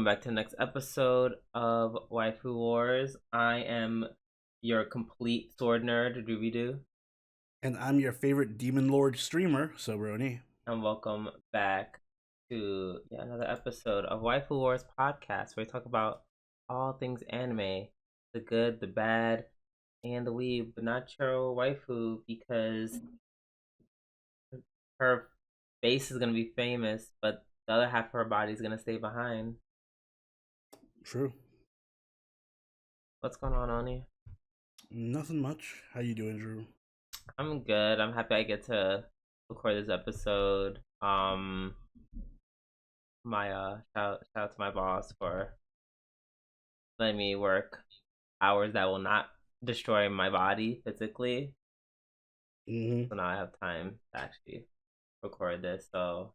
back to the next episode of Waifu Wars. I am your complete sword nerd, Doobie Doo, And I'm your favorite Demon Lord streamer, Sobroni. and welcome back to another episode of Waifu Wars podcast, where we talk about all things anime, the good, the bad, and the weeb, but not your waifu because her face is gonna be famous, but the other half of her body is gonna stay behind. True. What's going on, Oni? Nothing much. How you doing, Drew? I'm good. I'm happy I get to record this episode. My shout out to my boss for letting me work hours that will not destroy my body physically. Mm-hmm. So now I have time to actually record this. So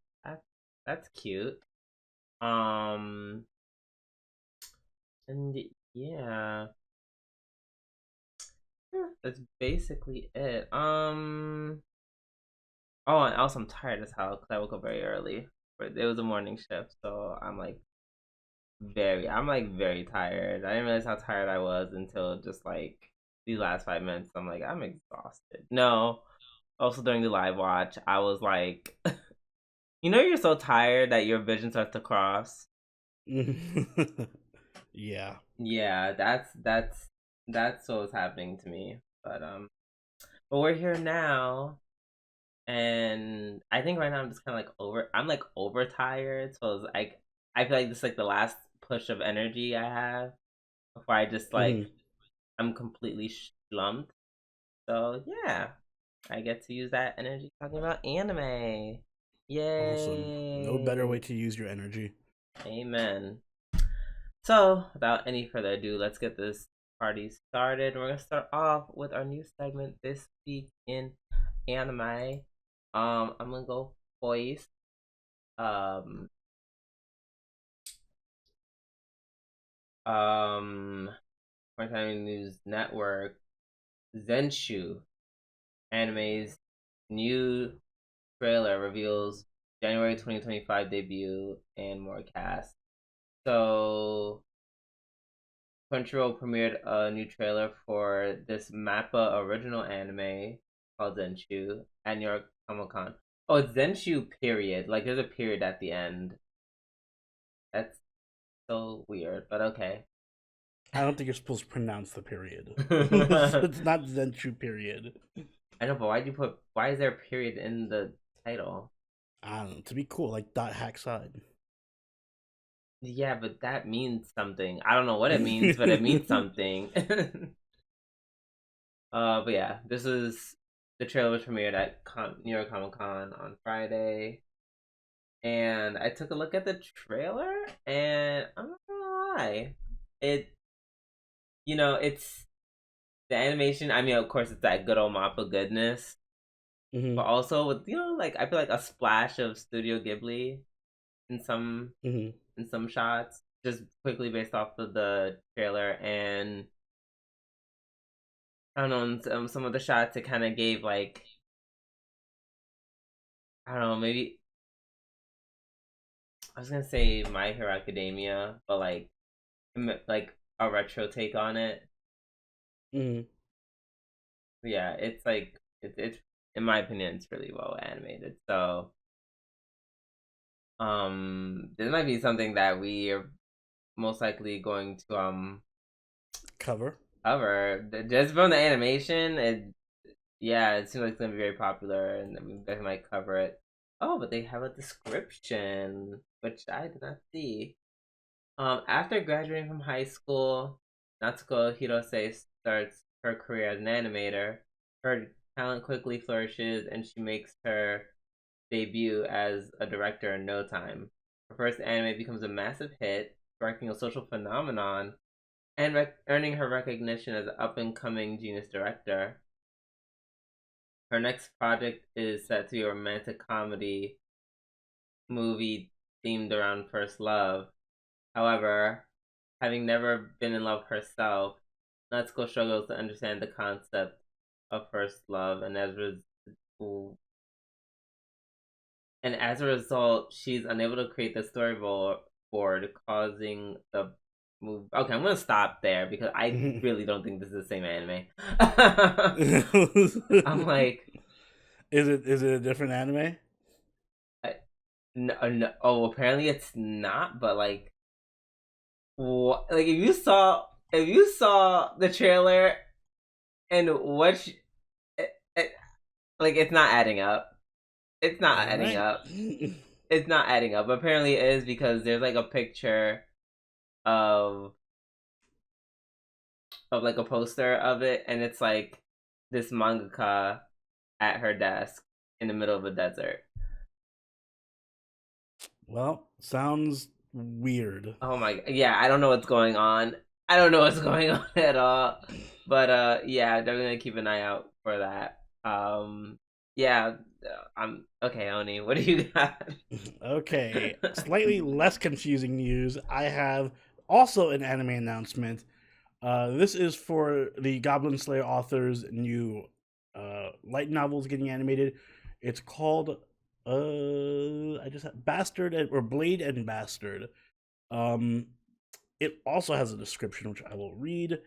that's cute. And yeah, that's basically it. Oh, and also I'm tired as hell because I woke up very early. But it was a morning shift, so I'm very tired. I didn't realize how tired I was until just like these last 5 minutes. I'm like, I'm exhausted. No. Also during the live watch, I was like, you're so tired that your vision starts to cross. Yeah. Yeah, that's what was happening to me. But we're here now. And I think right now I'm just kind of like overtired. So it's like I feel like this is like the last push of energy I have before I just like Mm-hmm. I'm completely slumped. So yeah, I get to use that energy talking about anime. Awesome. No better way Yay! to use your energy. Amen. So without any further ado, let's get this party started. We're gonna start off with our new segment this week in anime. I'm gonna go voice. Um, Primetime News Network, Zenshu Anime's new trailer reveals January 2025 debut and more cast. So Crunchyroll premiered a new trailer for this Mappa original anime called Zenshu at New York Comic Con. Oh, it's Zenshu period. Like there's a period at the end. That's so weird, but okay. I don't think you're supposed to pronounce the period. I It's not Zenchu period. know, but why is there a period in the title? I don't know. To be cool, like dot hack side. Yeah, but that means something. I don't know what it means, but it means something. But yeah, this is the trailer was premiered at New York Comic Con on Friday, and I took a look at the trailer, and I'm not gonna lie, it it's the animation. I mean, of course, it's that good old Mappa goodness, Mm-hmm. but also with like I feel like a splash of Studio Ghibli in some Mm-hmm. in some shots, just quickly based off of the trailer. And I don't know, some of the shots it kind of gave like I don't know, maybe I was gonna say My Hero Academia, but like a retro take on it. Mm-hmm. Yeah, it's like it's in my opinion it's really well animated. So this might be something that we are most likely going to Cover. cover. Just from the animation, it seems like it's gonna be very popular, and we definitely might cover it. Oh, but they have a description, which I did not see. After graduating from high school, Natsuko Hirose starts her career as an animator. Her talent quickly flourishes, and she makes her debut as a director in no time. Her first anime becomes a massive hit, sparking a social phenomenon and earning her recognition as an up-and-coming genius director. Her next project is set to be a romantic comedy movie themed around first love. However, having never been in love herself, Natsuko struggles to understand the concept of first love, and as a result, she's unable to create the board, causing the move. Okay, I'm gonna stop there because I really don't think this is the same anime. I'm like, is it a different anime? no, no, oh, apparently it's not. But like, what? Like, if you saw the trailer and what, it, like, it's not adding up. It's not All adding right. up. It's not adding up. Apparently, it is because there's like a picture of like a poster of it, and it's like this mangaka at her desk in the middle of a desert. Well, sounds weird. Oh my, yeah, I don't know what's going on. I don't know what's going on at all. But yeah, definitely gonna keep an eye out for that. Yeah, I'm okay, Oni. What do you got? Okay, slightly less confusing news. I have also an anime announcement. This is for the Goblin Slayer author's new light novels getting animated. It's called I just had Bastard or Blade and Bastard. Um, it also has a description which I will read.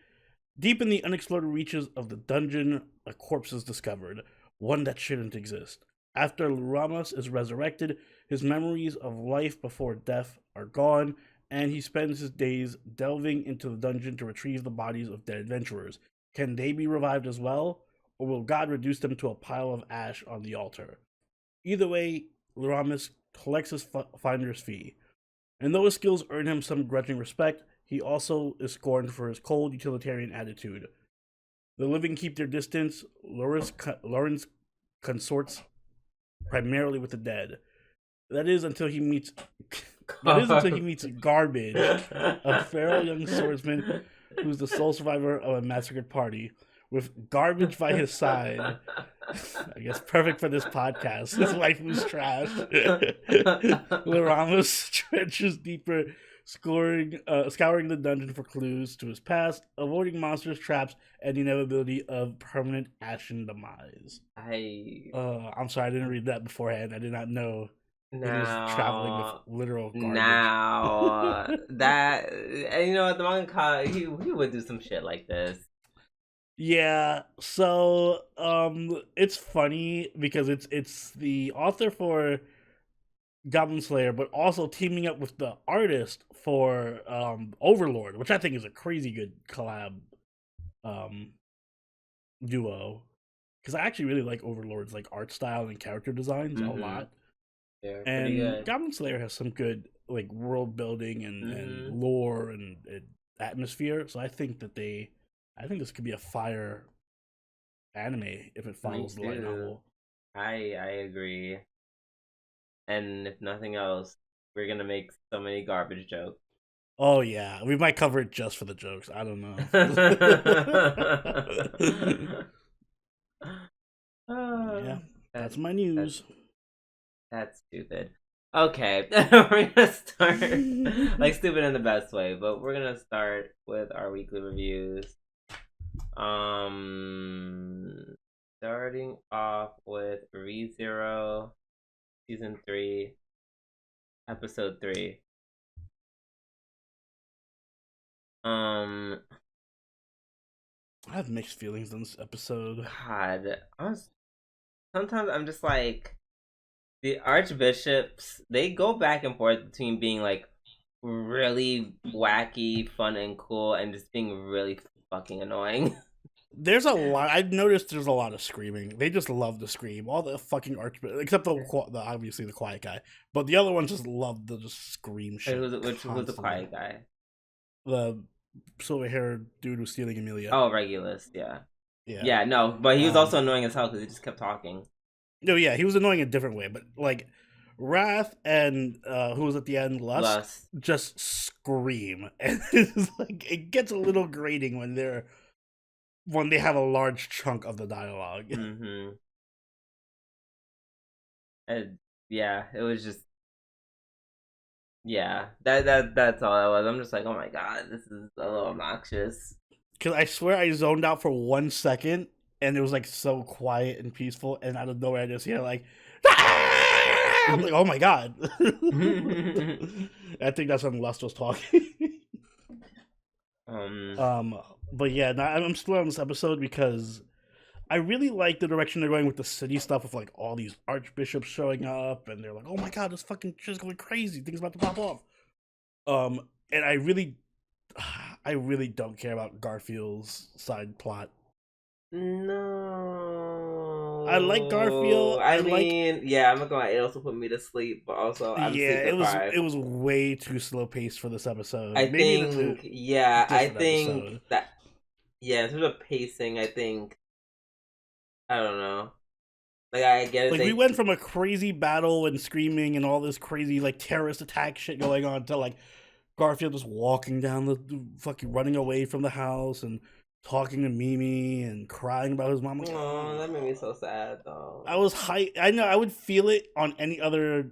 Deep in the unexplored reaches of the dungeon, a corpse is discovered, one that shouldn't exist. After Ramos is resurrected, his memories of life before death are gone, and he spends his days delving into the dungeon to retrieve the bodies of dead adventurers. Can they be revived as well, or will God reduce them to a pile of ash on the altar? Either way, Ramos collects his finder's fee. And though his skills earn him some grudging respect, he also is scorned for his cold, utilitarian attitude. The living keep their distance. Lawrence consorts primarily with the dead. That is until he meets. Garbage, a feral young swordsman who's the sole survivor of a massacred party. With Garbage by his side, I guess perfect for this podcast. His wife was trash. Ramos trenches deeper, scouring the dungeon for clues to his past, avoiding monsters, traps, and the inevitability of permanent ashen demise. I'm sorry, I didn't read that beforehand. I did not know he was traveling with literal garbage. Now that, and you know what, the manga, he would do some shit like this. Yeah, so it's funny because it's the author for Goblin Slayer, but also teaming up with the artist for Overlord, which I think is a crazy good collab duo. Because I actually really like Overlord's like art style and character designs a lot. Yeah, and good. Goblin Slayer has some good like world building and lore and atmosphere. So I think this could be a fire anime if it follows the light novel. I agree. And if nothing else, we're gonna make so many garbage jokes. Oh yeah, we might cover it just for the jokes. I don't know. Yeah, that's my news. That's stupid. Okay, we're gonna start like stupid in the best way, but we're gonna start with our weekly reviews. Starting off with ReZero Season 3, Episode 3. I have mixed feelings on this episode. God, sometimes I'm just like, the archbishops, they go back and forth between being like really wacky, fun, and cool, and just being really fucking annoying. There's a lot. I've noticed there's a lot of screaming. They just love to scream. All the fucking except the obviously the quiet guy, but the other ones just love to just scream shit. Which was the quiet guy? The silver-haired dude who's stealing Amelia. Oh, Regulus, yeah. No, but he was also annoying as hell because he just kept talking. No, yeah, he was annoying a different way, but like Wrath and who was at the end, Lust, just scream, and it's like it gets a little grating when they have a large chunk of the dialogue. And yeah, it was just that's all it was. I'm just like, oh my god, this is a little obnoxious. Because I swear I zoned out for 1 second, and it was like so quiet and peaceful, and out of nowhere I just hear like, I'm like, oh my god. I think that's when Lust was talking. um, um, but yeah, I'm still on this episode because I really like the direction they're going with the city stuff, with like all these archbishops showing up, and they're like, "Oh my god, this fucking shit's going crazy. Things about to pop off." And I really don't care about Garfield's side plot. I like no. Garfield. I mean, yeah, I'm not gonna lie, it also put me to sleep, but also I'm Yeah, sleep deprived. it was way too slow paced for this episode. I Maybe in think, a yeah, I different think episode. that, yeah, in terms of pacing, I think, I don't know. Like, I get it, Like we they, went from a crazy battle and screaming and all this crazy like terrorist attack shit going on to like Garfield just walking down the fucking running away from the house and talking to Mimi and crying about his mom. Like, oh, that made me so sad, I though. was hype. I know I would feel it on any other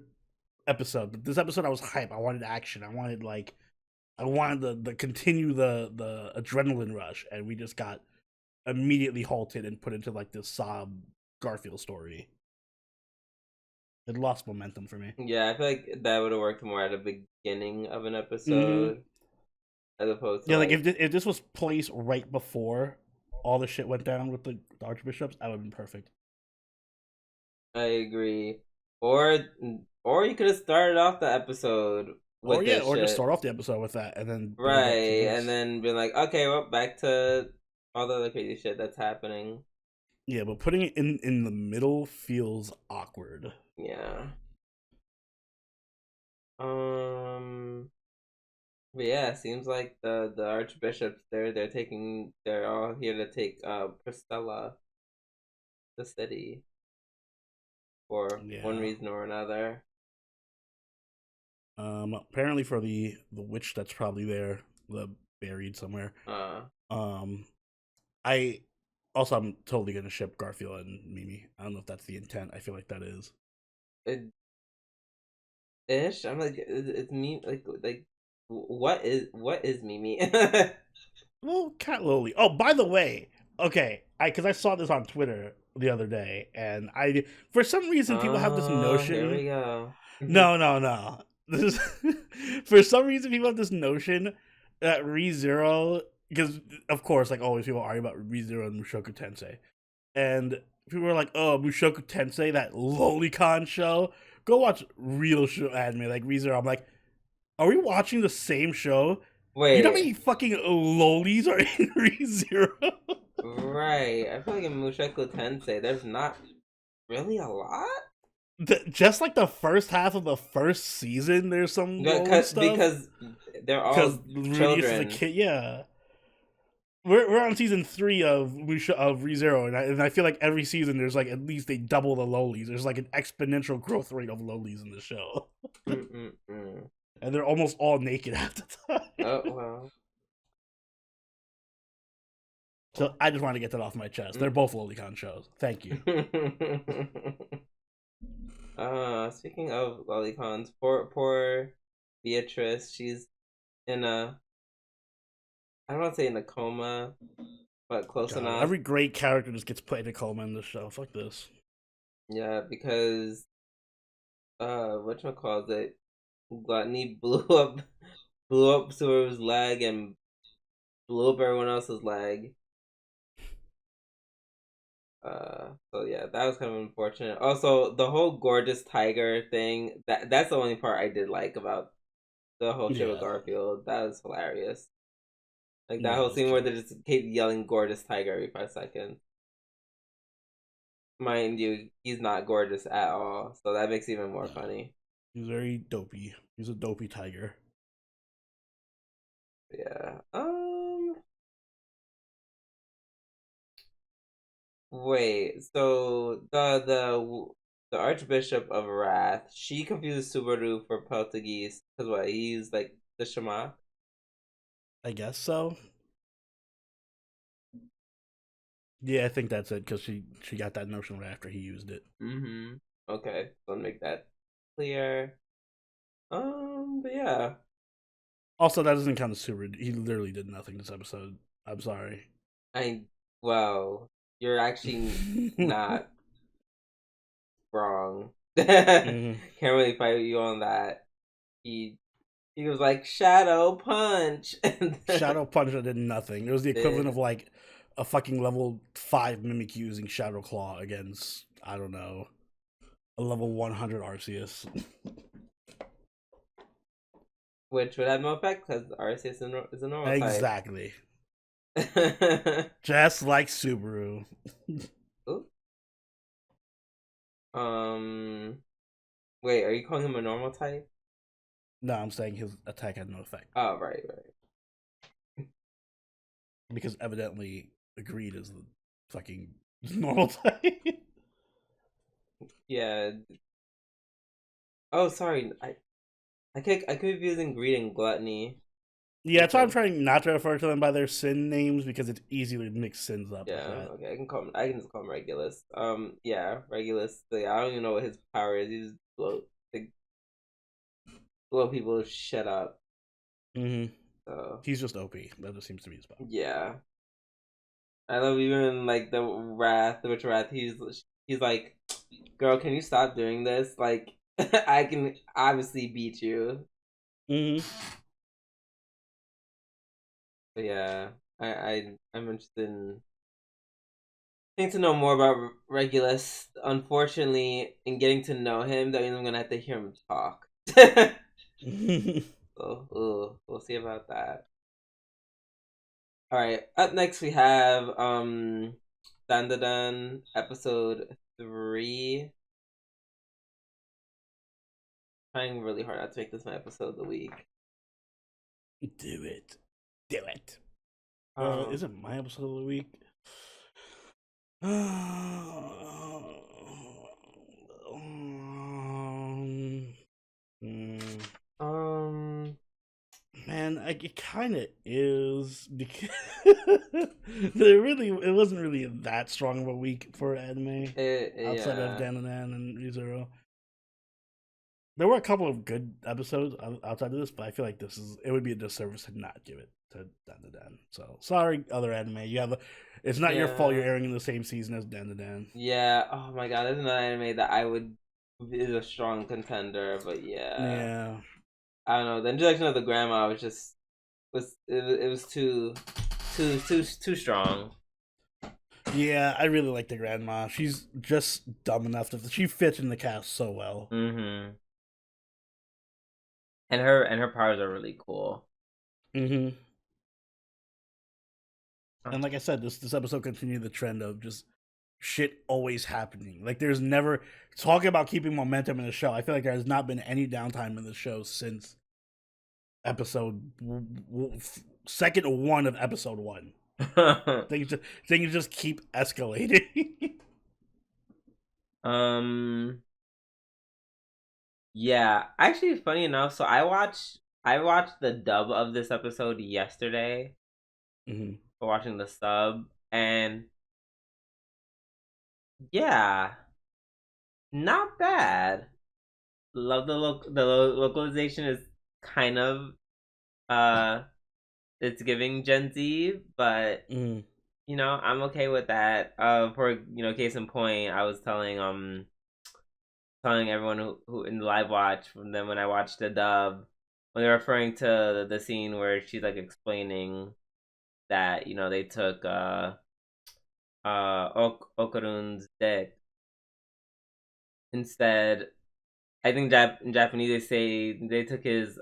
episode, but this episode I was hype. I wanted action. I wanted the continue the adrenaline rush, and we just got immediately halted and put into like this sob Garfield story. It lost momentum for me. Yeah, I feel like that would have worked more at the beginning of an Mm-hmm. episode as opposed to Yeah, like like, if this was placed right before all the shit went down with the archbishops, that would have been perfect. I agree. Or or you could have started off the episode Or with yeah, this or just shit. start off the episode with that and then build up to Right. And this. then be like, okay, well back to all the other crazy shit that's happening. Yeah, but putting it in the middle feels awkward. Yeah. Um but yeah, seems like the archbishops they're all here to take Priscilla the city for one Yeah. reason or another. Apparently for the witch that's probably there, the buried somewhere. Uh Um, I also I'm totally gonna ship Garfield and Mimi. I don't know if that's the intent. I feel like that is. it, ish. I'm like it's me like what is Mimi? Well, Cat Lily. Oh, by the way, okay, I because I saw this on Twitter the other day, and I for some reason people have this Oh, here notion. we go. No, no, no. This is for some reason people have this notion that ReZero, because of course, like always, people argue about ReZero and Mushoku Tensei, and people are like, "Oh, Mushoku Tensei, that lolicon show. Go watch real show anime like ReZero." I'm like, are we watching the same show? You know how Wait, many fucking lolis are in ReZero? right. I feel like in Mushoku Tensei, there's not really a lot. Just like the first half of the first season, there's some loli stuff. Because they're Because all Rudius is a children. kid, yeah. We're on season 3 of ReZero, and I feel like every season there's like at least they double the lolis. There's like an exponential growth rate of lolis in the show, Mm-mm-mm. and they're almost all naked at the time. Oh well. So I just want to get that off my chest. They're both lolicon shows. Thank you. Speaking of lolicons, poor Beatrice, she's in a I don't want to say in a coma, but close God, enough. every great character just gets put in a coma in this show. Fuck this. Yeah, because whatchamacallit, Gluttony blew up Subaru's leg and blew up everyone else's leg. So yeah, that was kind of unfortunate. Also, the whole gorgeous tiger thing, that's the only part I did like about the whole shit with Yeah, Garfield. That was hilarious. Like that yeah, it whole was scene where they cute. just keep yelling gorgeous tiger every 5 seconds. Mind you, he's not gorgeous at all, so that makes it even more No, funny. he's very dopey. He's a dopey tiger. Yeah. Wait. So the Archbishop of Wrath, she confused Subaru for Portuguese because what he used like the Shema. I guess so. Yeah, I think that's it because she got that notion right after he used it. Mm-hmm. Okay, so make that clear. But yeah. Also, that doesn't count as super. He literally did nothing this episode. I'm sorry. I well, you're actually not wrong. Can't Mhm. really fight you on that. He he was like Shadow Punch, and Shadow Punch did nothing. It was the equivalent of did like a fucking level 5 Mimikyu using Shadow Claw against, I don't know, a level 100 Arceus. which would have no effect because Arceus is a normal type. Exactly. Just like Subaru. Ooh. Wait, are you calling him a normal type? No, I'm saying his attack had no effect. Oh, right, right. Because evidently Greed is the fucking normal type. Yeah. Oh, sorry. I could be using greed and gluttony. Yeah, that's why I'm Okay. trying not to refer to them by their sin names because it's easy to mix sins up with Yeah. that. Okay. I can just call him Regulus. Yeah, Regulus. I don't even know what his power is. He just like, blow people shut up. Hmm. So He's just OP. That just seems to be his power. yeah. I love even like the witch wrath. He's like, girl, can you stop doing this? Like, I can obviously beat you. Hmm. But yeah, I'm interested in getting to know more about Regulus. Unfortunately, in getting to know him, that means I'm gonna have to hear him talk. So we'll see about that. All right, up next we have Dandadan episode 3. Trying really hard not to make this my episode of the week. Do it. Do it. Is Um, it my episode of the week? Mm, um, man, it kind of is because it wasn't really that strong of a week for anime outside of yeah, Dandadan and ReZero. There were a couple of good episodes outside of this, but I feel like it would be a disservice to not give it to Dandadan. So sorry, other anime. It's not your fault. You're yeah, airing in the same season as Dandadan. yeah. Oh my god, there's another anime that I would is a strong contender, but yeah, Yeah, I don't know. The introduction of the grandma was just it was too strong. yeah. I really like the grandma. She's just dumb enough that she fits in the cast so well. Mm-hmm. And her powers are really cool. Hmm. Uh, And like I said, this episode continued the trend of just shit always happening. Like there's never talking about keeping momentum in the show. I feel like there has not been any downtime in the show since episode second one of episode one. Things just keep escalating. um. Yeah, actually, funny enough, so I watched the dub of this episode yesterday Hmm. for watching the sub, and yeah, not bad. Love the localization is kind of uh it's giving Gen Z, but Mm. I'm okay with that. For case in point, I was telling everyone who in the live watch from them when I watched the dub when they're referring to the scene where she's like explaining that they took Okarun's dick instead. I think in Japanese they say they took his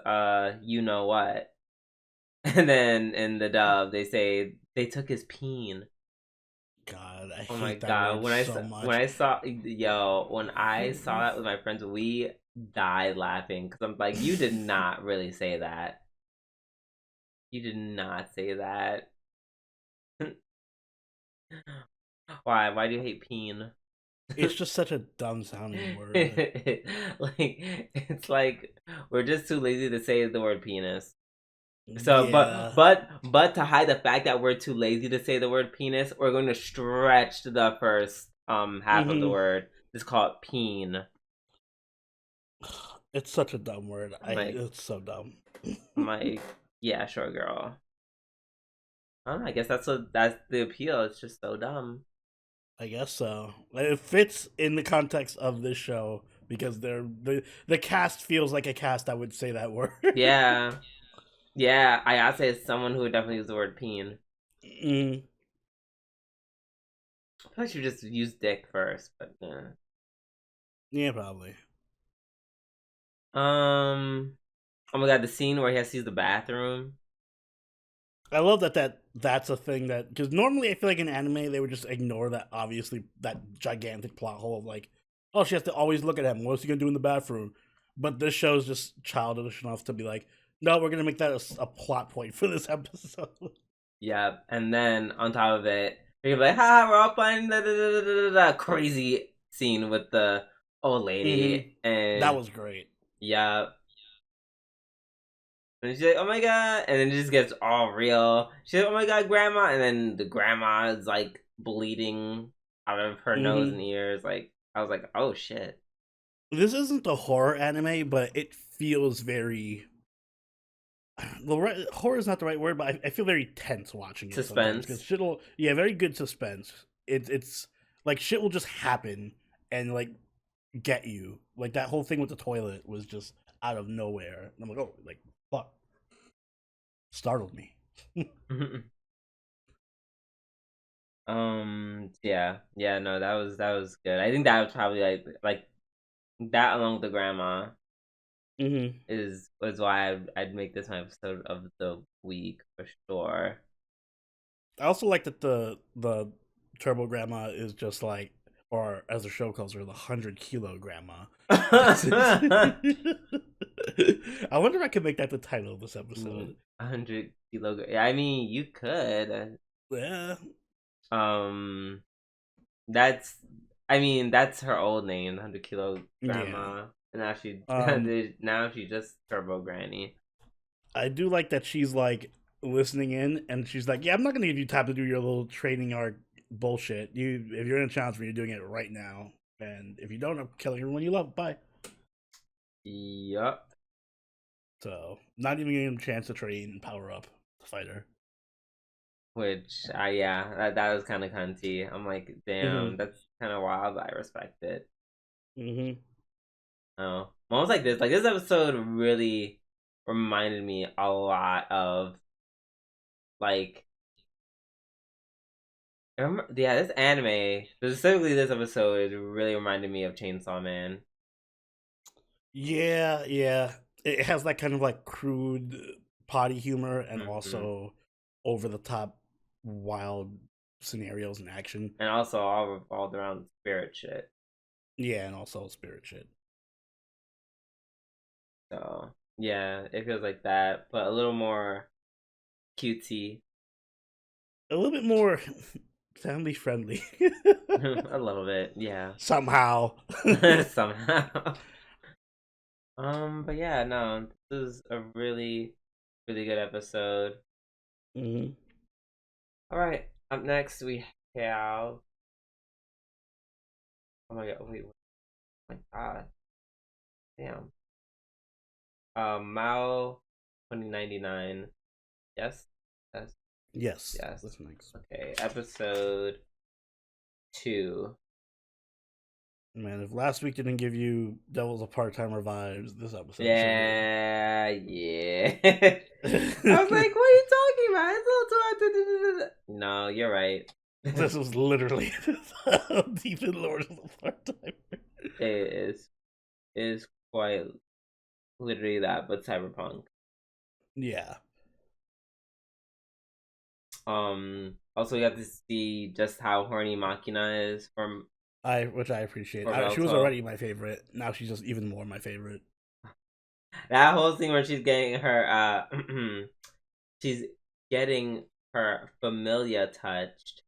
you know what, and then in the dub they say they took his peen. God, I Oh my hate that god! word so When much. I saw when I saw that with my friends, we died laughing because I'm like, you did not really say that. You did not say that. Why? Why do you hate peen? It's just such a dumb sounding word. Like it's like we're just too lazy to say the word penis. So, Yeah. but to hide the fact that we're too lazy to say the word penis, we're going to stretch the first half of the Hmm. word. Just call it peen. It's such a dumb word. I'm like It's so dumb. I'm like, yeah, sure, girl. I don't know, I guess that's the appeal. It's just so dumb. I guess so. It fits in the context of this show because the cast feels like a cast that would say that word. Yeah. Yeah, I gotta say it's someone who would definitely use the word peen. Mm. I feel like you just use dick first, but yeah. Yeah, probably. Oh my god, the scene where he has to use the bathroom. I love that's a thing that, because normally I feel like in anime they would just ignore that, obviously that gigantic plot hole of like, oh, she has to always look at him. What's he gonna do in the bathroom? But this show's just childish enough to be like, no, we're gonna make that a plot point for this episode. Yep, and then on top of it, you're like, ha, we're all playing the crazy scene with the old lady, That and was great. yep. And she's like, oh my god, and then it just gets all real. She's like, oh my god, grandma, and then the grandma is like bleeding out of her nose and ears. Like, I was like, oh shit. This isn't a horror anime, but it feels very. Well, horror is not the right word, but I feel very tense watching it sometimes because Suspense. shit'll, yeah, very good suspense. It's like shit will just happen and like get you. Like that whole thing with the toilet was just out of nowhere. And I'm like, oh, like fuck, startled me. Yeah, no, that was good. I think that was probably like that along with the grandma Mm-hmm. was why I'd make this my episode of the week for sure. I also like that the Turbo Grandma is just like, or as the show calls her, the 100 kilo grandma. I wonder if I could make that the title of this episode. 100 kilogram. Yeah, I mean you could. Yeah. Um, that's I mean that's her old name, 100 kilo Yeah. grandma, and now she Um, now she's just Turbo Granny. I do like that she's like listening in, and she's like, "Yeah, I'm not gonna give you time to do your little training arc bullshit. If you're in a challenge for, you're doing it right now, and if you don't, I'm killing everyone you love. Bye." Yup. So, not even giving him a chance to train and power up the fighter. Which yeah, that was kind of cunty. I'm like, damn, Mm-hmm. that's kind of wild. But I respect it. Mm-hmm. Oh, moments like this, episode really reminded me a lot of like, yeah, this anime, specifically this episode, really reminded me of Chainsaw Man. Yeah, yeah. It has that kind of like crude potty humor and Hmm. also over the top wild scenarios and action. And also all revolved around spirit shit. Yeah, and also spirit shit. So yeah, it feels like that, but a little more cutesy. A little bit more family friendly. A little bit, yeah. Somehow. Somehow. But yeah, no, this is a really, really good episode. Hmm. All right, up next we have. Oh my god! Wait, oh my god! Damn. Mao, 2099. Yes, yes, Yes, yes. that's nice. Okay, episode 2. Man, if last week didn't give you Devils of Part-Timer vibes, this episode sure did. Yeah, yeah. I was like, what are you talking about? It's all too. No, you're right. This was literally deep in Lord of the Part-Timer. It is quite literally that, but cyberpunk. Yeah. Also we got to see just how horny Machina is from Which I appreciate. She was Roberto. already my favorite. Now she's just even more my favorite. That whole scene where she's getting her she's getting her familia touched.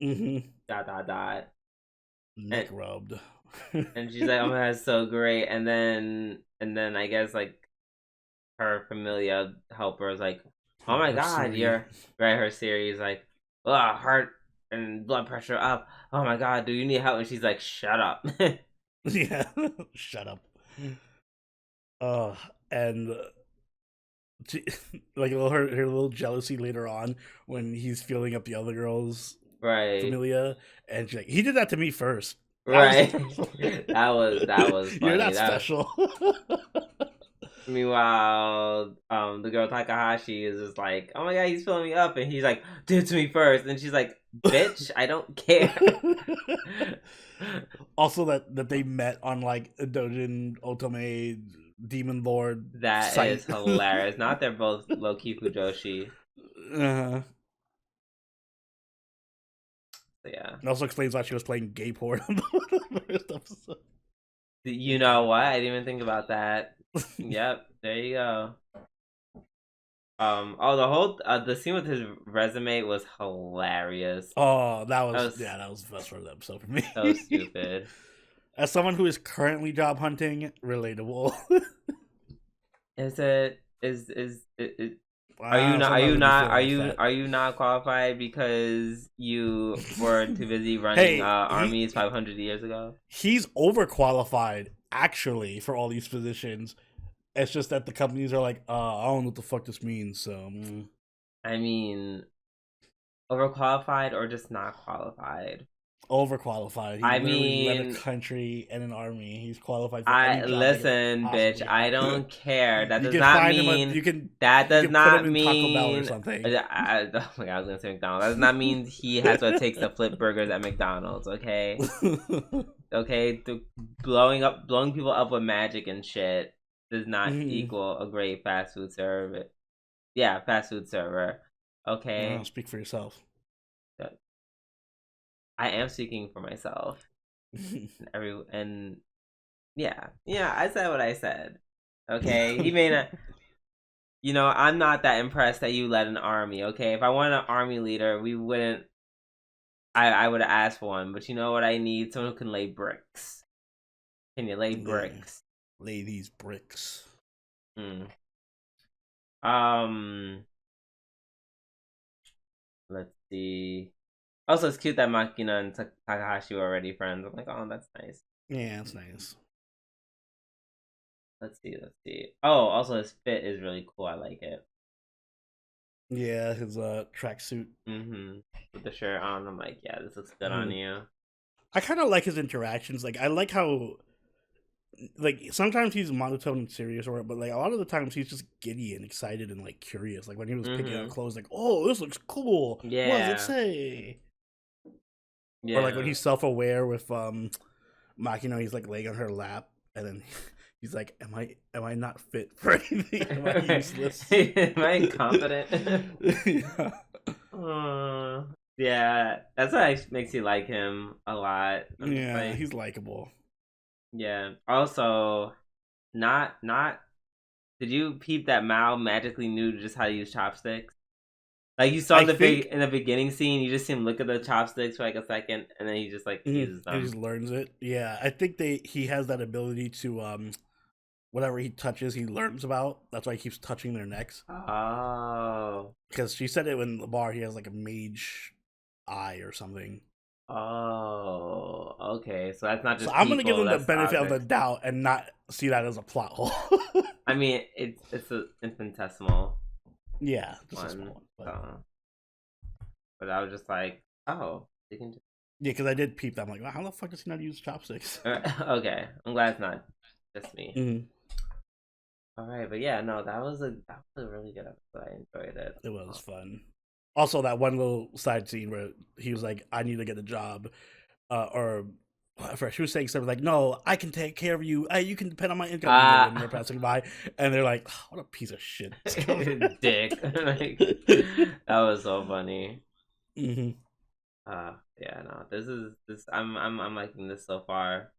Mm-hmm. Dot dot dot. Neck And rubbed. and she's like, oh my god, that's so great. And then I guess like her familia helper is like, oh my Her god, Siri. you're right. Her series like, heart and blood pressure up. Oh my god, do you need help? And she's like, shut up. Yeah. Shut up. And she, like her little jealousy later on when he's feeling up the other girl's Right. familia, and she's like, he did that to me first. That was Right. special. That was You're funny. not That special. meanwhile, the girl Takahashi is just like, oh my god, he's filling me up, and he's like, do it to me first, and she's like, bitch, I don't care. Also, that they met on like a Dojin Otome Demon Lord That is site. hilarious. Not they're both low key Fujoshi. uh, So yeah. it also explains why she was playing gay porn in the first episode. You know what? I didn't even think about that. Yep, there you go. The whole the scene with his resume was hilarious. Oh, that That was was the best part of the episode for me. so stupid. As someone who is currently job hunting, relatable. Is it is Wow, sometimes when you feel like that. are you not qualified because you were too busy running Hey, armies 500 years ago? he's overqualified actually for all these positions. It's just that the companies are like, I don't know what the fuck this means. So, I mean, overqualified or just not qualified? overqualified. He I literally led a mean, country and an army. He's qualified for any I job they could listen, bitch. possibly I have. don't care. That You does can not find him. mean You can put him in Taco Bell or mean. something. Oh my god, I was gonna say McDonald's. That does not mean he has what it takes to flip burgers at McDonald's. Okay, okay. Blowing people up with magic and shit does not equal a great fast food server. Yeah, fast food server. Okay, Speak for yourself. I am speaking for myself. And yeah, I said what I said. Okay, he may not. You know, I'm not that impressed that you led an army. Okay, if I wanted an army leader, we wouldn't. I would have asked for one, but you know what I need? Someone who can lay bricks. Can you lay bricks? Lay these bricks. Hmm. Let's see. Also, it's cute that Makina and Takahashi were already friends. I'm like, oh, that's nice. Yeah, that's nice. Let's see. Oh, also his fit is really cool. I like it. Yeah, his tracksuit. Mm-hmm. With the shirt on, I'm like, yeah, this looks good on you. I kind of like his interactions. Like, I like how, like, sometimes he's monotone and serious, or but like a lot of the times he's just giddy and excited and like curious. Like when he was picking out clothes, like, oh, this looks cool. Yeah. What does it say? Yeah. Or like when he's self-aware with Makino, he's like laying on her lap, and then he's like, "Am I not fit for anything? Am I useless? Am I incompetent?" Yeah, that's what makes you like him a lot. Yeah, he's likable. Yeah. Also, not. Did you peep that Maou magically knew just how to use chopsticks? Like you saw in the beginning scene, you just see him look at the chopsticks for like a second, and then he just like uses them. He just learns it. Yeah, I think he has that ability to whatever he touches, he learns about. That's why he keeps touching their necks. Oh, because she said it in the bar. He has like a mage eye or something. Oh, okay. So that's not just. So I'm gonna give them the benefit objects. of the doubt and not see that as a plot hole. I mean, it's an infinitesimal. Yeah, just a small one. But I was just like, oh, they can. Yeah, because I did peep that. I'm like, well, how the fuck does he not use chopsticks? Okay, I'm glad it's not just me. Mm-hmm. All right, but yeah, no, that was a really good episode. I enjoyed it. It was fun. Also, that one little side scene where he was like, "I need to get a job," or she was saying something like, "No, I can take care of you. You can depend on my income." And they're passing by, and they're like, oh, "What a piece of shit, dick!" Like, that was so funny. Mm-hmm. Yeah, no, this. I'm liking this so far.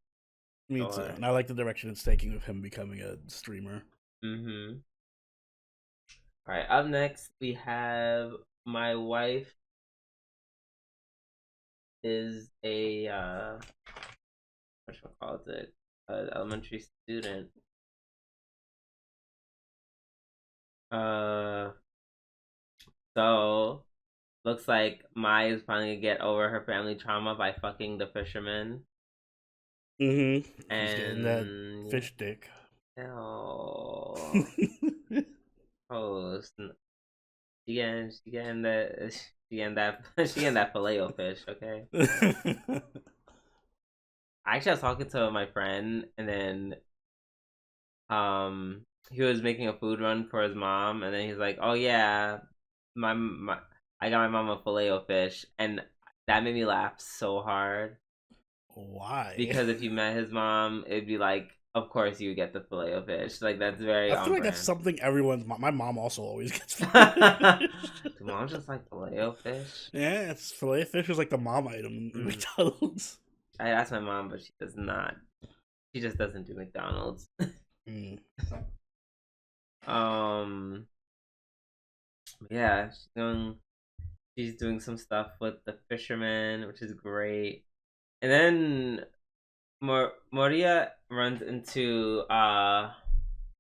Me too, and I like the direction it's taking with him becoming a streamer. Mm-hmm. All right, up next we have my wife is a what should I call it? An elementary student. So looks like Mai is finally gonna get over her family trauma by fucking the fisherman. Mm-hmm. And he's getting that fish dick. Oh. Oh, she getting that filet-o fish, okay? actually I was talking to my friend, and then he was making a food run for his mom, and then he's like, "Oh yeah, my I got my mom a filet o fish," and that made me laugh so hard Why? because if you met his mom, it'd be like, of course you would get the filet o fish. Like that's very I feel on like that's brand. something everyone's. My mom also always gets Do fish. moms just like filet o fish? Yeah, it's filet fish is like the mom item in Mm. McDonald's. I asked my mom, but she does not. She just doesn't do McDonald's. Mm. um, yeah, she's doing some stuff with the fisherman, which is great. And then Moria runs into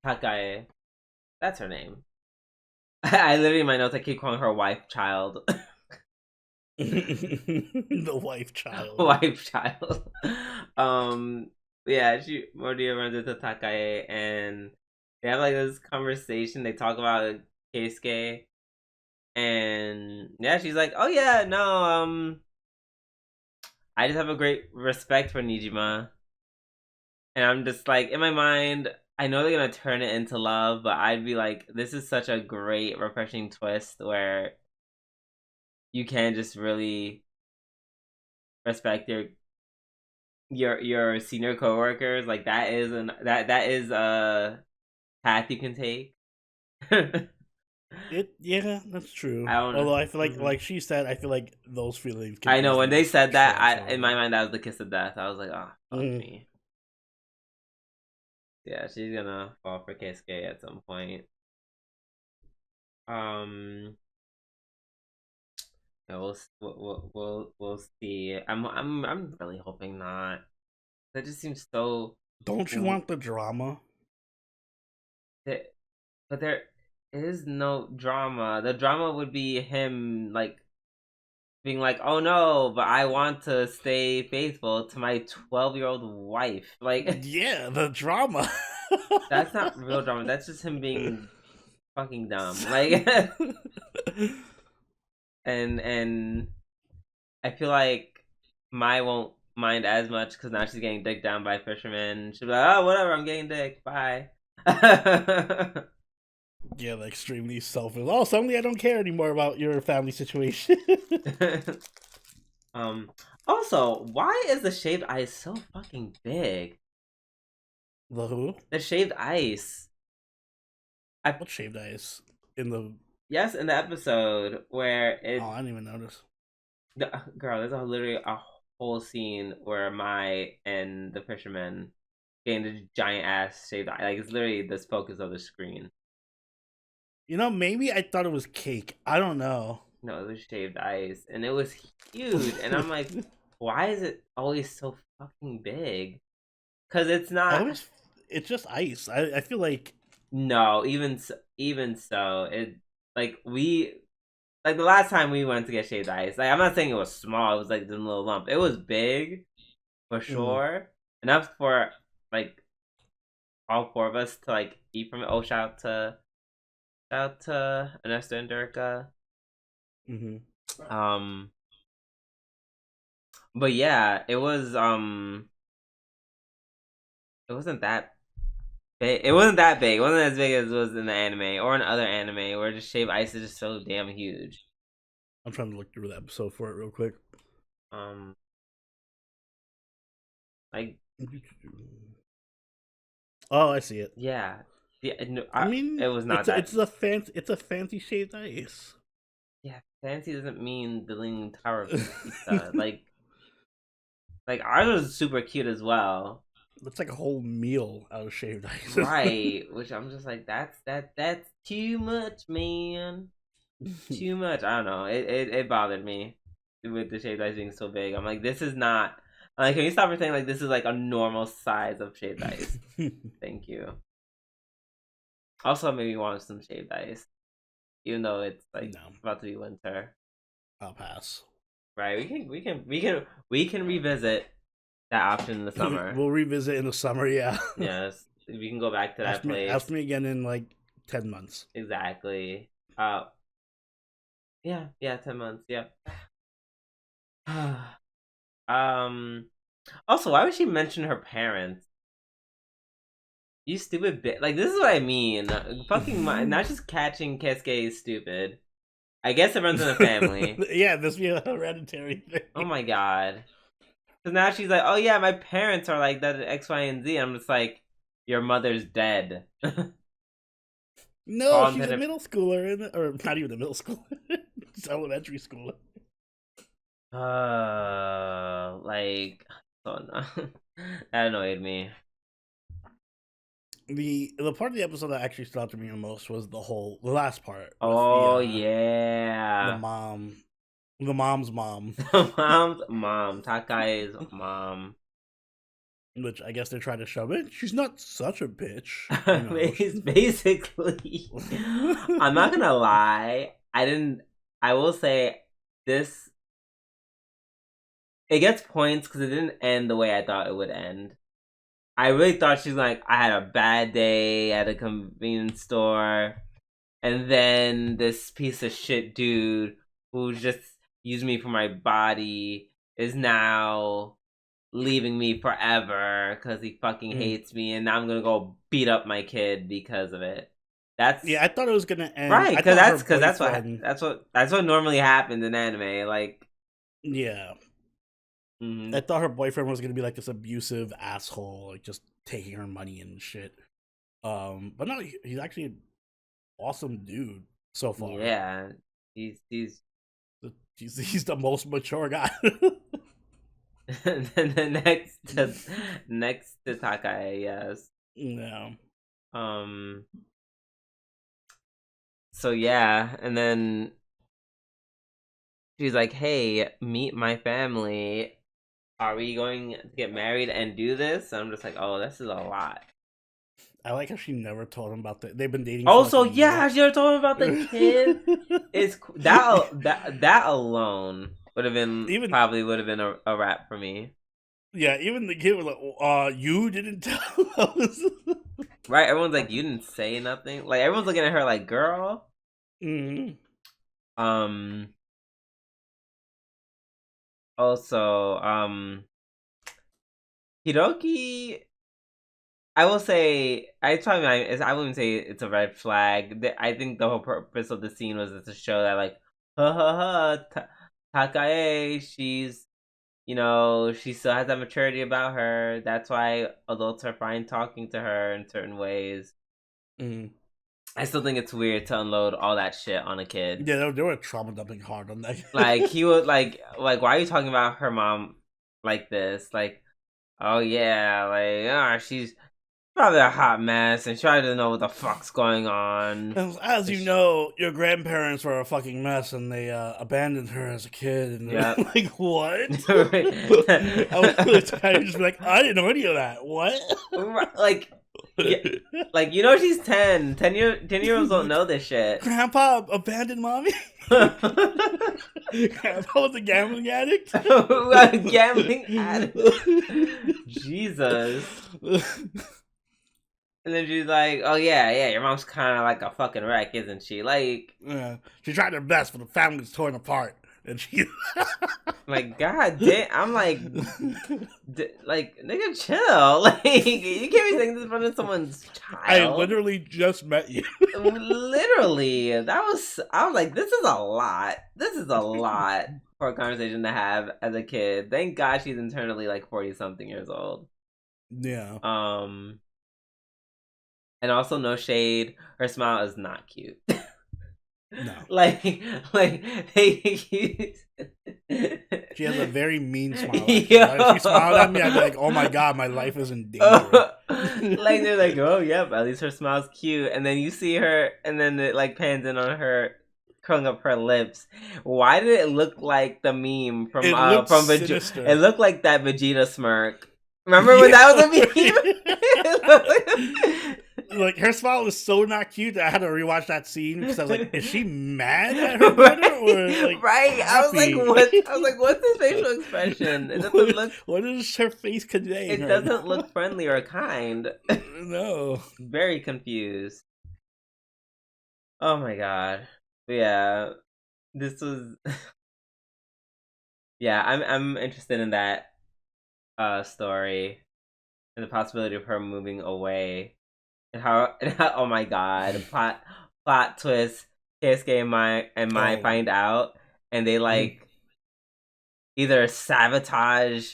Takae. That's her name. I literally in my notes I keep calling her wife child. The wife child. Wife child. Um yeah, Moria runs into Takae and they have like this conversation. They talk about Keisuke and yeah, she's like, "Oh yeah, no, I just have a great respect for Nijima." And I'm just like, in my mind, I know they're gonna turn it into love, but I'd be like, this is such a great, refreshing twist where you can just really respect your senior coworkers. Like that is a path you can take. I Yeah, that's true. don't know. Although I feel Mhm. like she said, I feel like those feelings can I know when easily they just said that, in my transfer. mind that was the kiss of death. I was like, oh fuck Mm. me. Yeah, she's gonna fall for Keisuke at some point. Um, yeah, we'll see. I'm really hoping not. That just seems so. Don't you want the drama? That, but there is no drama. The drama would be him like being like, "Oh no, but I want to stay faithful to my 12-year-old wife." Like Yeah, the drama. that's not real drama. That's just him being fucking dumb. Like and I feel like Mai won't mind as much because now she's getting dicked down by fishermen. She'll be like, "Oh, whatever, I'm getting dick. Bye." Yeah, the extremely selfish. Oh, suddenly I don't care anymore about your family situation. um. Also, why is the shaved ice so fucking big? The who? The shaved ice. I What shaved ice? In the yes, in the episode where Oh, it, I didn't even notice. girl, there's literally a whole scene where Mai and the fisherman getting the giant ass shaved ice. Like it's literally the focus of the screen. You know, maybe I thought it was cake. I don't know. No, it was shaved ice, and it was huge. And I'm like, why is it always so fucking big? Because it's I not. always, it's just ice. I feel like No, even so, it like the last time we went to get shaved ice. Like I'm not saying it was small. It was like this little lump. It was big for mm, sure, enough for like all four of us to like eat from it. Oh, shout out to Anesta and Durka. hmm Um, but yeah, it wasn't that big. It wasn't that big. It wasn't as big as it was in the anime or in other anime where just shaved ice is just so damn huge. I'm trying to look through the episode for it real quick. Um, like Oh, I see it. yeah, yeah. No, I mean, it was not that. it's a fancy shaved ice. Yeah, fancy doesn't mean the Leaning Tower of Pisa. Like ours was super cute as well. It's like a whole meal out of shaved ice. Right, which I'm just like that's too much, man. Too much. I don't know. It bothered me with the shaved ice being so big. I'm like, this is not like. Can you stop pretending like this is like a normal size of shaved ice? Thank you. Also, maybe want some shaved ice, even though it's like No, about to be winter. I'll pass. Right? We can revisit that option in the summer. We'll revisit in the summer. Yeah. Yes, we can go back to that place. Ask me again in like 10 months. Exactly. Yeah, 10 months. Yeah. um, Also, why would she mention her parents? You stupid bitch. Like, this is what I mean. Fucking not just catching Kesuke is stupid. I guess it runs in the family. Yeah, this be a hereditary Oh thing. my god. So now she's like, oh yeah, my parents are like that X, Y, and Z. I'm just like, your mother's dead. No, All she's a intended. middle schooler, or not even a middle schooler. It's elementary schooler. Like, oh no, that annoyed me. The part of the episode that actually stood out to me the most was the last part with Oh the yeah, mom, the mom's mom, mom's mom, Takai's mom. which I guess they're trying to shove it. She's not such a bitch, you know. Basically, I'm not gonna lie. I didn't. I will say this. It gets points because it didn't end the way I thought it would end. I really thought she was like, I had a bad day at a convenience store, and then this piece of shit dude who just used me for my body is now leaving me forever because he fucking Mm. hates me, and now I'm gonna go beat up my kid because of it. That's Yeah, I thought it was gonna end. right, I because thought her that's boyfriend. that's what normally happens in anime. Like, Yeah, I mm-hmm. thought her boyfriend was gonna be like this abusive asshole, like just taking her money and shit. But no, he's actually an awesome dude so far. Yeah, he's He's the most mature guy. the next to Takai, yes. Yeah. Um. So yeah, and then she's like, "Hey, meet my family. Are we going to get married and do this?" And I'm just like, "Oh, this is a lot." I like how she never told him about They've been dating for like Also, a year. yeah, she ever told me about the kid. It's that alone would have been Even probably would have been a wrap for me. yeah, even the kid was like, you didn't tell us." Right? Everyone's like, "You didn't say nothing." Like everyone's looking at her like, "Girl." Mm-hmm. Um. Also, Hiroki. I will say I wouldn't say it's a red flag. I think the whole purpose of the scene was to show that like, ha ha ha, Takae, she's she still has that maturity about her. That's why adults are fine talking to her in certain ways. Mm-hmm. I still think it's weird to unload all that shit on a kid. Yeah, they were trauma dumping hard on that. Like he would like why are you talking about her mom like this? Like, oh yeah, like she's probably a hot mess and try to know what the fuck's going on. As you know, your grandparents were a fucking mess, and they abandoned her as a kid. And Yep. like, what? I was kind of just like, I didn't know any of that. What? Like, yeah, like she's 10. 10-year-olds don't know this shit. Grandpa abandoned mommy. Grandpa was a gambling addict. A gambling addict. Jesus. And then she's like, "Oh yeah, your mom's kind of like a fucking wreck, isn't she?" Like, Yeah, she tried her best, but the family's torn apart, and she. like, god damn, I'm like, nigga, chill. Like, you can't be saying this in front of someone's child. I literally just met you. Literally, I was like, this is a lot. This is a lot for a conversation to have as a kid. Thank God she's internally like 40 something years old. Yeah. And also no shade, her smile is not cute. No. like She has a very mean smile. Like, if she smiled at me, I'd be like, "Oh my god, my life is in danger." Like they're like, "Oh yep, at least her smile's cute." And then you see her, and then it like pans in on her curling up her lips. Why did it look like the meme from Sinister. It looked like that Vegeta smirk. Remember when that was a meme? Like her smile was so not cute that I had to rewatch that scene because I was like, is she mad at her brother or like right? Happy? I was like, what? I was like, what's his facial expression? It doesn't look. What is her face conveying? It doesn't look friendly or kind. No. Very confused. Oh my god. But yeah, this was. Yeah, I'm interested in that story and the possibility of her moving away, and how oh my god, plot twist. Keisuke and Mai Oh, find out, and they mhm. like either sabotage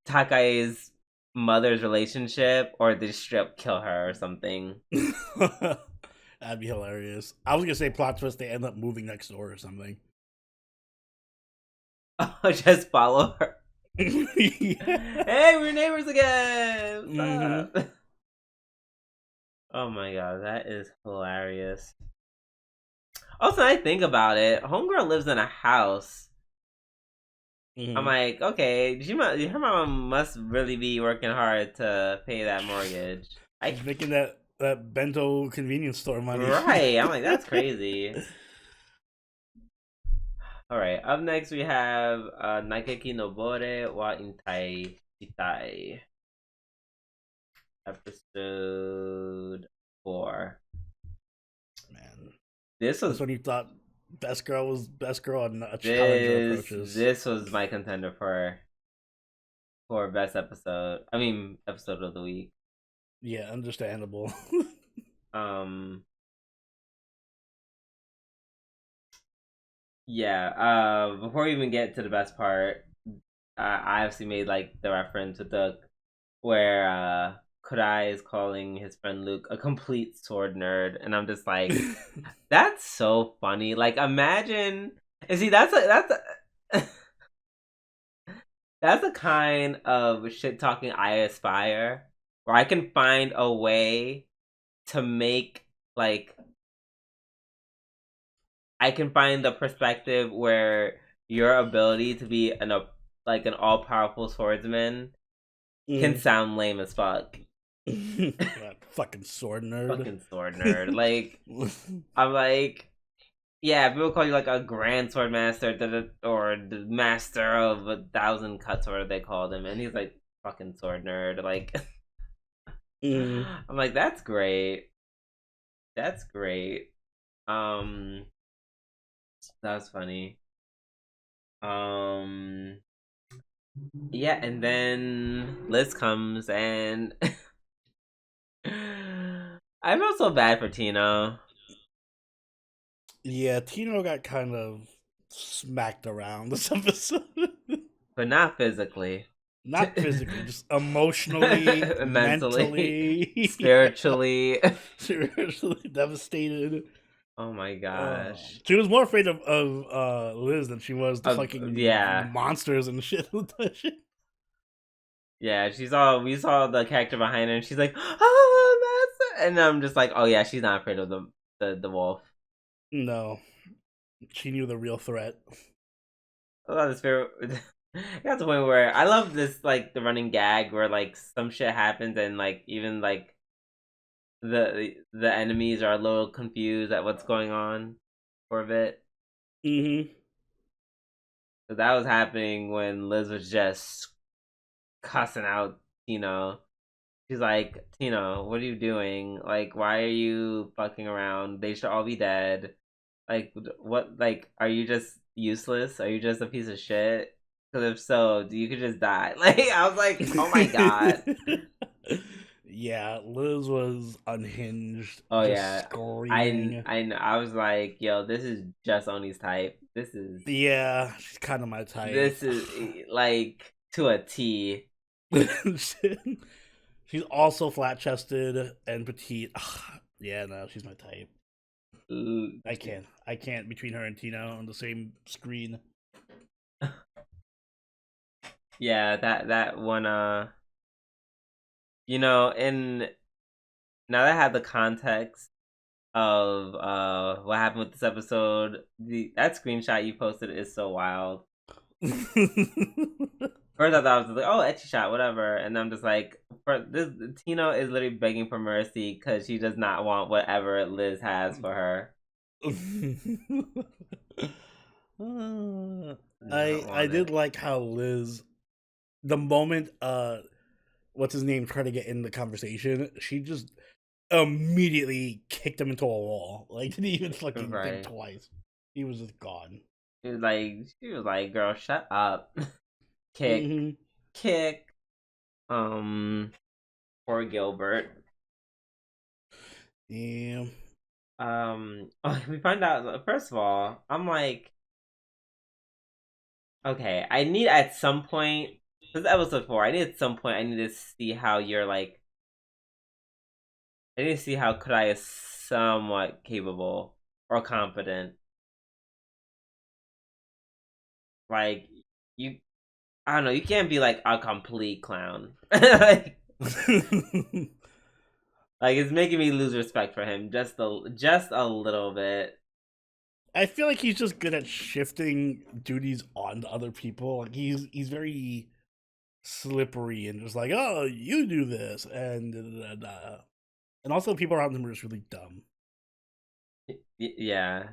Takai's mother's relationship or they straight up kill her or something. That'd be hilarious. I was gonna say plot twist. They end up moving next door or something. Just follow her. Yeah. Hey, we're neighbors again. What's Hmm. up? Oh my god, that is hilarious. Also, I think about it. Homegirl lives in a house. I'm Hmm. like, okay, her mom must really be working hard to pay that mortgage. She's making that bento convenience store money. Right. I'm like, that's crazy. All right. Up next, we have Nageki no Bore wa Intai Itai, episode 4. Man, This this was one you thought best girl was best girl and a challenger approaches. this was my contender for best episode. I mean, episode of the week. Yeah, understandable. Um, yeah. Before we even get to the best part, I obviously made like the reference with the where Kodai is calling his friend Luke a complete sword nerd, and I'm just like, that's so funny. Like, imagine, and see, that's the kind of shit talking I aspire, where I can find a way to make like I can find the perspective where your ability to be like an all powerful swordsman can Mm. sound lame as fuck. That fucking sword nerd. Fucking sword nerd. Like, I'm like, yeah, people call you like a grand sword master or the master of 1,000 cuts, or whatever they called him, and he's like fucking sword nerd. Like, Mm. I'm like, that's great. That's great. Um, that was funny. Um, yeah, and then Liz comes and I felt so bad for Tino, Yeah, Tino got kind of smacked around this episode. but not physically. Not physically, just emotionally, Mentally, mentally, yeah, spiritually. seriously devastated. Oh my gosh. She was more afraid of Liz than she was the fucking Yeah. monsters and shit. Yeah, we saw the character behind her and she's like, "Oh, master." And I'm just like, "Oh yeah, she's not afraid of the wolf." No, she knew the real threat. I love this favorite. It got to the point where I love this, like the running gag where like some shit happens and like even like the enemies are a little confused at what's going on for a bit. Mm-hmm. So that was happening when Liz was just cussing out Tino. She's like, Tino, what are you doing? Like, why are you fucking around? They should all be dead. Like, what? Like, are you just useless? Are you just a piece of shit? Because if so, you could just die. Like, I was like, oh my god. Yeah, Liz was unhinged, Oh just yeah, screaming. I was like, yo, this is just Oni's type. Yeah, she's kind of my type. This is like to a T. She's also flat chested and petite. Ugh, yeah, no, she's my type. I can't between her and Tino on the same screen. Yeah, that one. In now that I have the context of what happened with this episode, that screenshot you posted is so wild. First, I thought it was like, oh, etchy shot, whatever, and I'm just like, for this, Tino is literally begging for mercy because she does not want whatever Liz has for her. Not I want did it. like how Liz, the moment what's his name tried to get in the conversation, she just immediately kicked him into a wall. Like didn't even fucking think Right. twice. He was just gone. She was like, girl, shut up. Kick. Hmm. kick. Poor Gilbert. Yeah. We find out first of all, I'm like, okay, I need at some point, this is episode 4, I need at some point, I need to see how you're like, I need to see how Kodai is somewhat capable or competent. Like, you, I don't know, you can't be like a complete clown. like, like it's making me lose respect for him just a little bit. I feel like he's just good at shifting duties onto other people. Like he's very slippery and just like, oh, you do this, and also people around him are just really dumb. Yeah, yeah.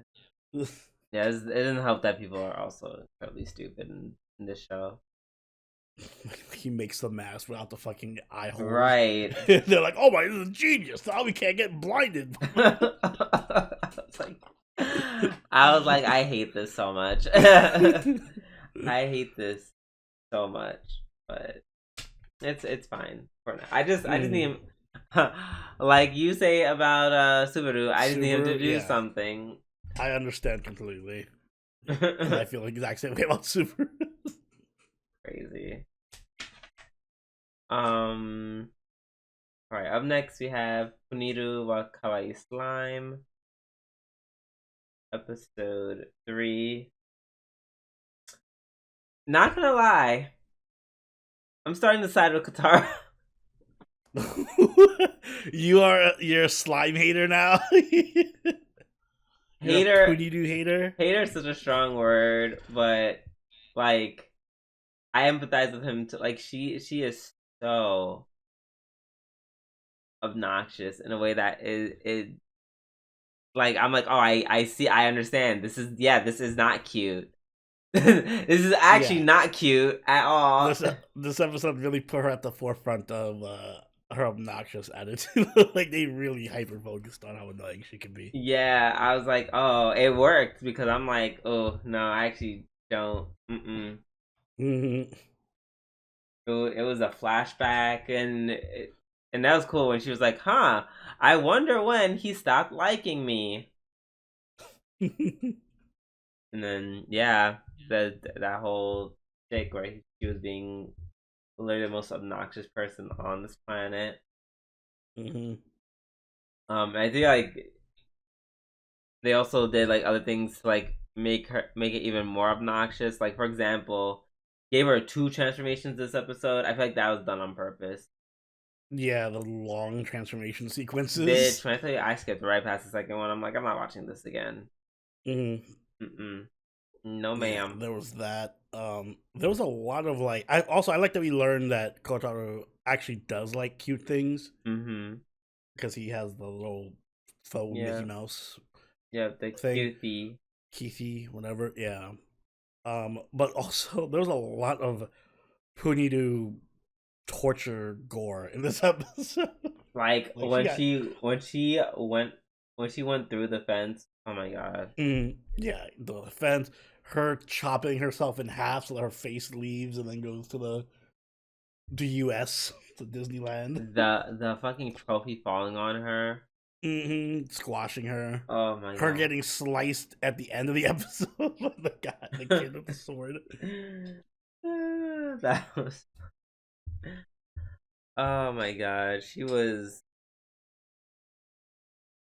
It doesn't help that people are also incredibly stupid in this show. He makes the mask without the fucking eye holes. Right. They're like, oh my, this is genius. Now we can't get blinded. I was like, I hate this so much. I hate this so much, but it's fine for now. I just need him, like you say about Subaru. I just need him to do something. I understand completely. I feel like the exact same way about Subaru. Crazy. All right. Up next, we have Puniru wa Kawaii Slime, episode 3. Not gonna lie, I'm starting to side with Katara. You're a slime hater now. Hater, Puniru hater. Hater is such a strong word, but like, I empathize with him. Like, she is so obnoxious in a way that is like, I'm like, oh, I see, I understand. This is not cute. This is actually not cute at all. This episode really put her at the forefront of her obnoxious attitude. Like they really hyper focused on how annoying she can be. Yeah, I was like, oh, it worked because I'm like, oh no, I actually don't. Mm-hmm. It was a flashback, and that was cool when she was like, huh, I wonder when he stopped liking me. And then yeah, that whole thing where she was being literally the most obnoxious person on this planet. Mm-hmm. I think like they also did like other things to like make it even more obnoxious. Like for example, gave her 2 transformations this episode. I feel like that was done on purpose. Yeah, the long transformation sequences. Bitch, when I tell you I skipped right past the second one, I'm like, I'm not watching this again. Mm-hmm. No, ma'am. Yeah, there was that. There was a lot of like. I like that we learned that Kotaro actually does like cute things. Mm-hmm. Because he has the little faux Mickey Mouse. Yeah, the thing. Keithy, whatever. Yeah. But also there was a lot of Puniru torture gore in this episode. Like when she went through the fence. Oh my god. Yeah, the fence. Her chopping herself in half so that her face leaves and then goes to the US, to Disneyland. The fucking trophy falling on her. Squashing her. Oh my god. Her getting sliced at the end of the episode by the guy, the kid with the sword. That was. Oh my god, she was.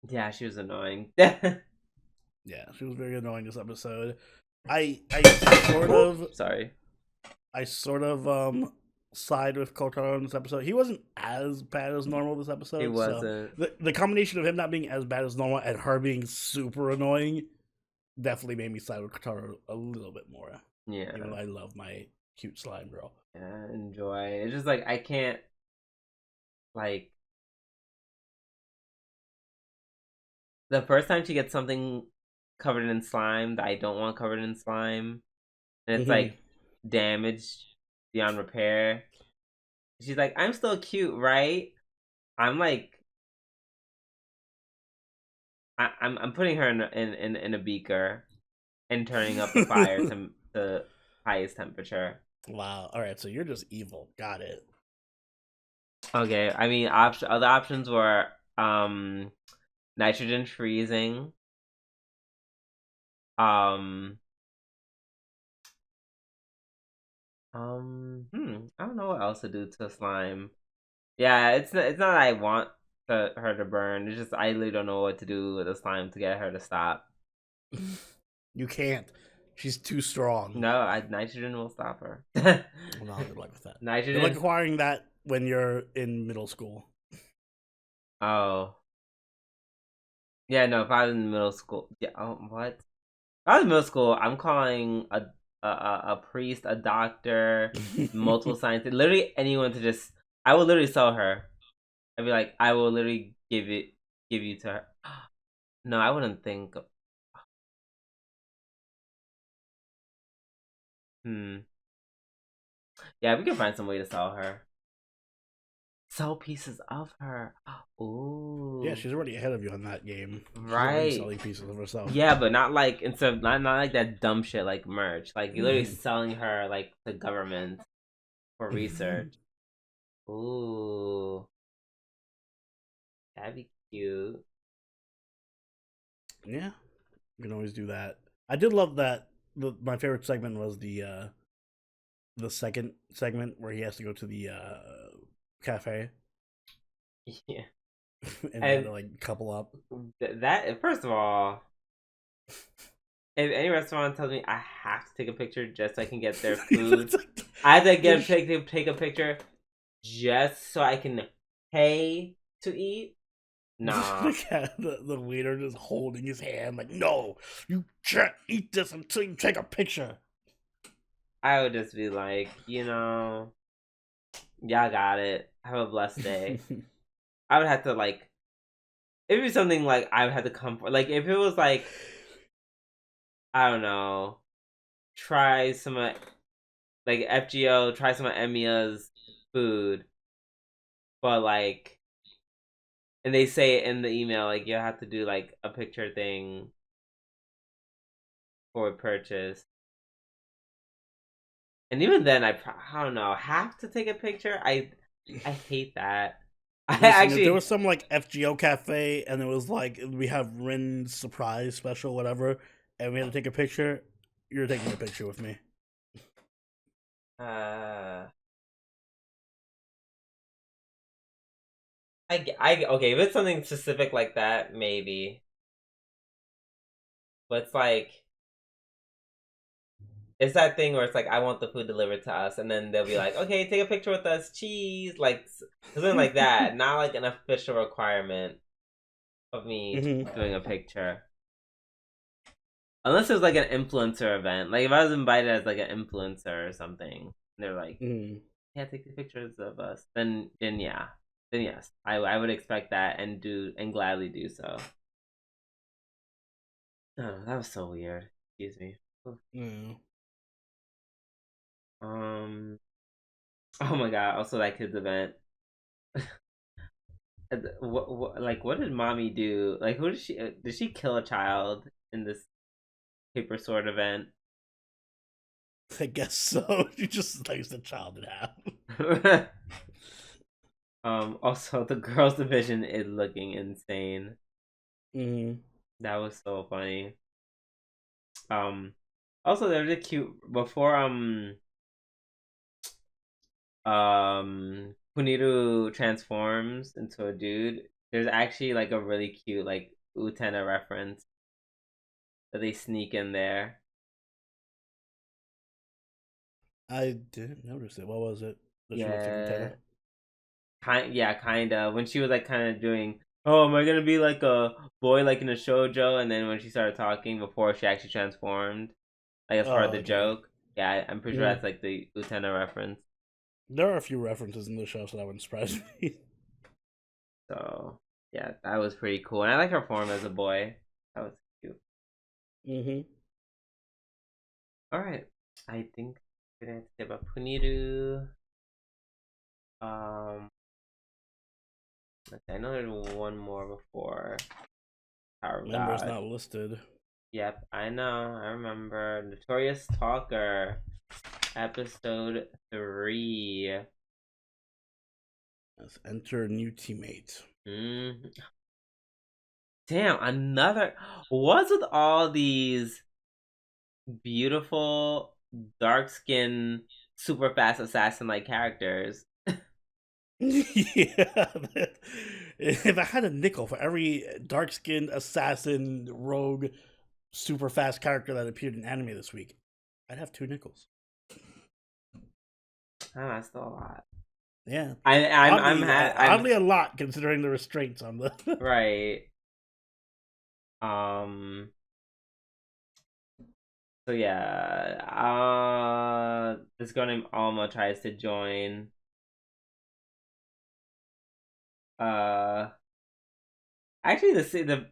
Yeah, she was annoying. Yeah, she was very annoying this episode. I sort of side with Kotaro in this episode. He wasn't as bad as normal this episode. He wasn't. So the combination of him not being as bad as normal and her being super annoying definitely made me side with Kotaro a little bit more. Yeah. Even though I love my cute slime girl. Yeah, enjoy. It's just like I can't like the first time she gets something covered in slime that I don't want covered in slime, and it's like damaged beyond repair. She's like, I'm still cute, right? I'm like, I'm putting her in a beaker and turning up the fire to the highest temperature. Wow. All right, so you're just evil. Got it. Okay, I mean, other options were nitrogen freezing, um, I don't know what else to do to slime. Yeah, it's not that I want her to burn. It's just I literally don't know what to do with the slime to get her to stop. You can't. She's too strong. No, nitrogen will stop her. Well, good luck with that. Good luck Nitrogen. acquiring that when you're in middle school. Oh, yeah. No, if I was in middle school, yeah. Oh, what? If I was in middle school, I'm calling a priest, a doctor, multiple scientists, literally anyone to just. I will literally sell her. I'd be like, I will literally give you to her. No, I wouldn't think. Hmm. Yeah, we can find some way to sell her. Sell pieces of her. Yeah, Ooh. she's already ahead of you on that game. She's already Right. selling pieces of herself. Yeah, but not like instead of not like that dumb shit like merch. Like you're literally selling her like the government for research. Ooh. That'd be cute. Yeah, you can always do that. I did love that. My favorite segment was the second segment where he has to go to the cafe Yeah. and they had And to like couple up. that first of all, if any restaurant tells me I have to take a picture just so I can get their food, I have to take a picture just so I can pay to eat. Nah, The waiter just holding his hand like, no, you can't eat this until you take a picture. I would just be like, y'all got it. Have a blessed day. I would have to like, it'd be something like I would have to come for. Like if it was like, I don't know, try some like FGO, try some of Emiya's food, but like, and they say it in the email like you have to do like a picture thing for a purchase. And even then, I don't know, have to take a picture. I hate that. I Listen, if there actually was some like FGO cafe and it was like we have Rin's surprise special, whatever, and we had to take a picture, you're taking a picture with me. uh okay, if it's something specific like that, maybe. But it's like it's that thing where it's like I want the food delivered to us, and then they'll be like, okay, take a picture with us, cheese, like something like that. Not like an official requirement of me doing a picture. Unless it was like an influencer event. Like if I was invited as like an influencer or something, and they're like, yeah, take the pictures of us. Then yeah. Then yes. I would expect that and gladly do so. Oh, that was so weird. Excuse me. Um oh my god, also that kids event. What did mommy do? Like who did she kill a child in this paper sword event? I guess so. You just sliced the child in half. Also the girls division is looking insane. Mm-hmm. That was so funny. Um, Also they're really cute before Puniru transforms into a dude. There's actually like a really cute like Utena reference that they sneak in there. I didn't notice it. What was it? That she looks like Yeah, Utena? kind of. When she was like kind of doing, oh, am I gonna be like a boy like in a shoujo? And then when she started talking before she actually transformed, like as part of Oh, the okay. joke. Yeah, I'm pretty sure Mm. that's like the Utena reference. There are a few references in the show, so that wouldn't surprise me. So yeah, that was pretty cool, and I like her form as a boy. That was cute. Mm-hmm. All right, I think we're gonna have to say about Puniru. Um, let's see, I know there's one more before Tower of Remember, it's God. not listed. Yep, I know. I remember Notorious Talker. Episode 3. Let's enter new teammate. Damn, another. What's with all these beautiful, dark skinned, super fast assassin like characters? Yeah. If I had a nickel for every dark skinned assassin, rogue, super fast character that appeared in anime this week, I'd have 2 nickels. Oh, that's still a lot. Yeah. I'm oddly a lot considering the restraints on the right. So yeah, this girl named Alma tries to join. Actually, the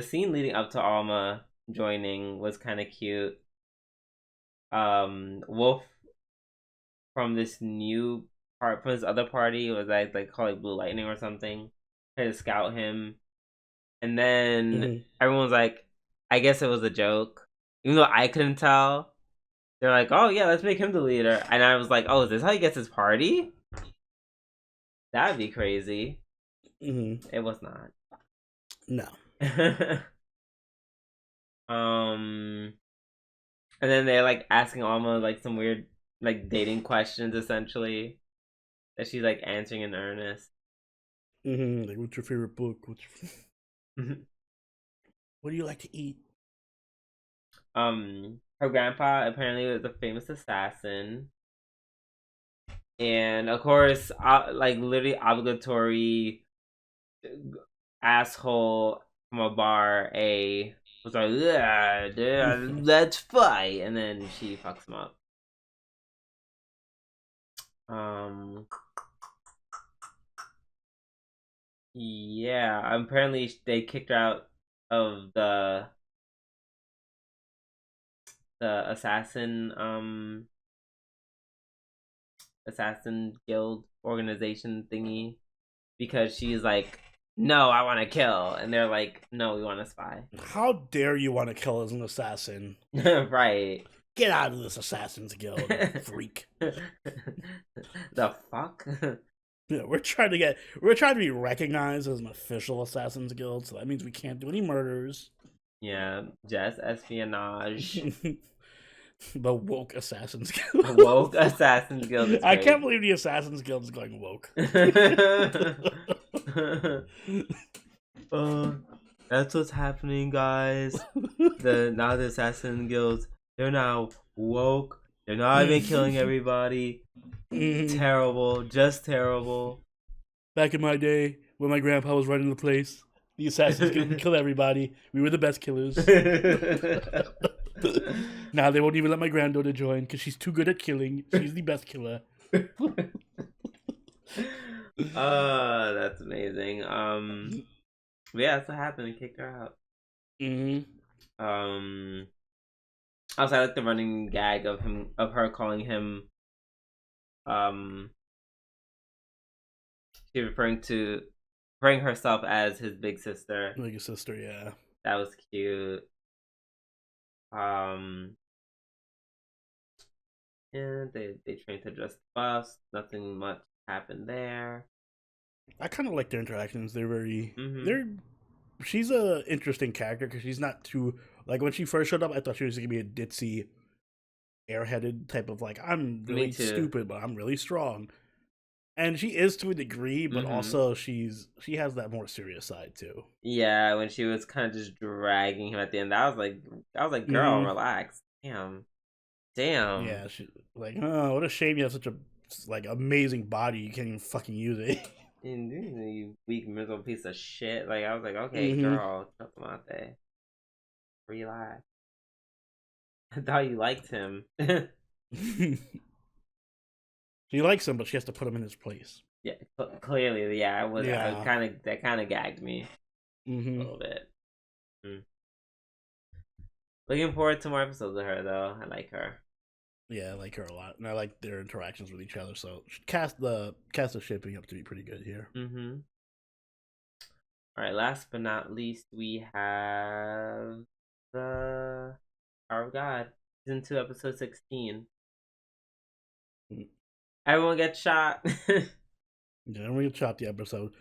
scene leading up to Alma joining was kind of cute. Wolf from this other party was like called Blue Lightning or something. Tried to scout him, and then everyone was like, "I guess it was a joke," even though I couldn't tell. They're like, "Oh yeah, let's make him the leader," and I was like, "Oh, is this how he gets his party?" That'd be crazy. It was not. No. And then they're like asking Alma like some weird like dating questions essentially that she's like answering in earnest. Like, what's your favorite book? What do you like to eat? Her grandpa apparently was a famous assassin, and of course, like literally obligatory asshole from a bar. A was like, yeah, let's fight, and then she fucks him up. Yeah, apparently they kicked her out of the assassin guild organization thingy because she's like, no, I want to kill, and they're like, no, we want to spy. How dare you want to kill as an assassin? Right. Get out of this assassin's guild, freak. The fuck? Yeah, we're trying to be recognized as an official assassin's guild, so that means we can't do any murders. Yeah, just espionage. The woke Assassin's Guild. The woke Assassin's Guild. I can't believe the Assassin's Guild is going woke. That's what's happening, guys. Now the Assassin Guilds, they're now woke. They're not even killing everybody. Terrible, just terrible. Back in my day, when my grandpa was running the place, the Assassin's Guild would kill everybody. We were the best killers. Now they won't even let my granddaughter join because she's too good at killing. She's the best killer. That's amazing. But yeah, that's what happened. They kicked her out. Also, I like the running gag of her calling him. She's referring herself as his big sister. Big sister, yeah. That was cute. Yeah, they trained to just bust. Nothing much happened there. I kind of like their interactions. They're very she's a interesting character because she's not too like when she first showed up. I thought she was gonna be a ditzy, airheaded type of like I'm really stupid, but I'm really strong. And she is to a degree, but also she has that more serious side too. Yeah, when she was kind of just dragging him at the end, I was like, girl, relax. Damn. Yeah, she like, oh, what a shame you have such a like amazing body. You can't even fucking use it. You weak, miserable piece of shit. Like I was like, okay, girl, chocolate, relax. I thought you liked him. She likes him, but she has to put him in his place. Yeah, clearly, yeah. That kind of gagged me a little bit. Looking forward to more episodes of her, though. I like her. Yeah, I like her a lot, and I like their interactions with each other. So cast the shaping up to be pretty good here. All right. Last but not least, we have the Power of God, season 2, episode 16. Everyone gets shot. Yeah, I'm gonna chop the episode.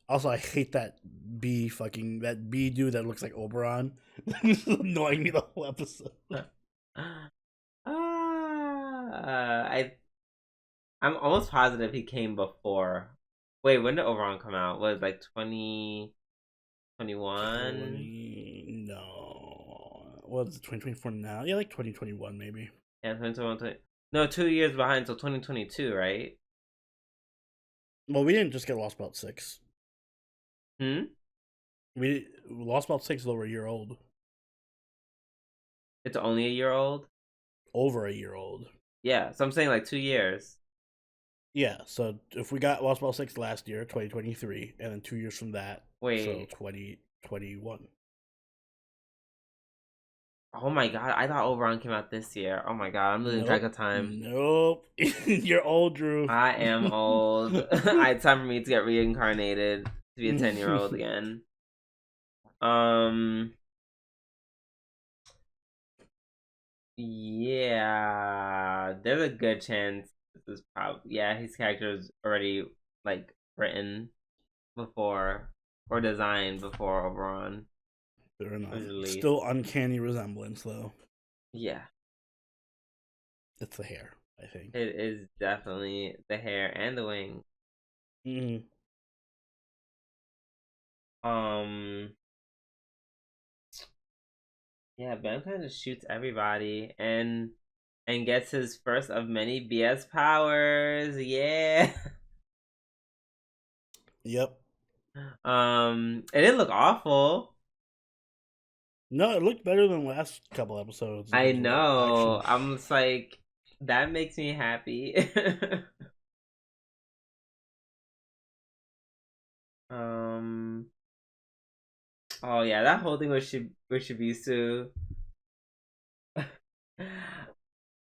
Also, I hate that B dude that looks like Oberon. He's annoying me the whole episode. I'm almost positive he came before. Wait, when did Oberon come out? Was it like 2021? No, what's 2024 now? Yeah, like 2021 maybe. Yeah, 2021. No, 2 years behind, so 2022, right? Well, we didn't just get Lost Belt 6. Hmm. We Lost Belt 6 is over a year old. It's only a year old. Over a year old. Yeah, so I'm saying like 2 years. Yeah, so if we got Lost Belt 6 last year, 2023, and then 2 years from that, so Wait. 2021. Oh my god, I thought Oberon came out this year. Oh my god, I'm losing track Nope. of time. Nope. You're old, Drew. I am old. It's time for me to get reincarnated to be a 10-year-old again. Yeah, there's a good chance this is probably, yeah, his character is already like written before or designed before Oberon Fair enough. was released. Still uncanny resemblance, though. Yeah, It's the hair, I think. it is definitely the hair and the wing. Mm-hmm. Yeah, Ben kind of shoots everybody and gets his first of many BS powers. Yeah. Yep. It didn't look awful. No, it looked better than last couple episodes. I Like, know. action. I'm just like, that makes me happy. um. Oh yeah, that whole thing with Shibisu.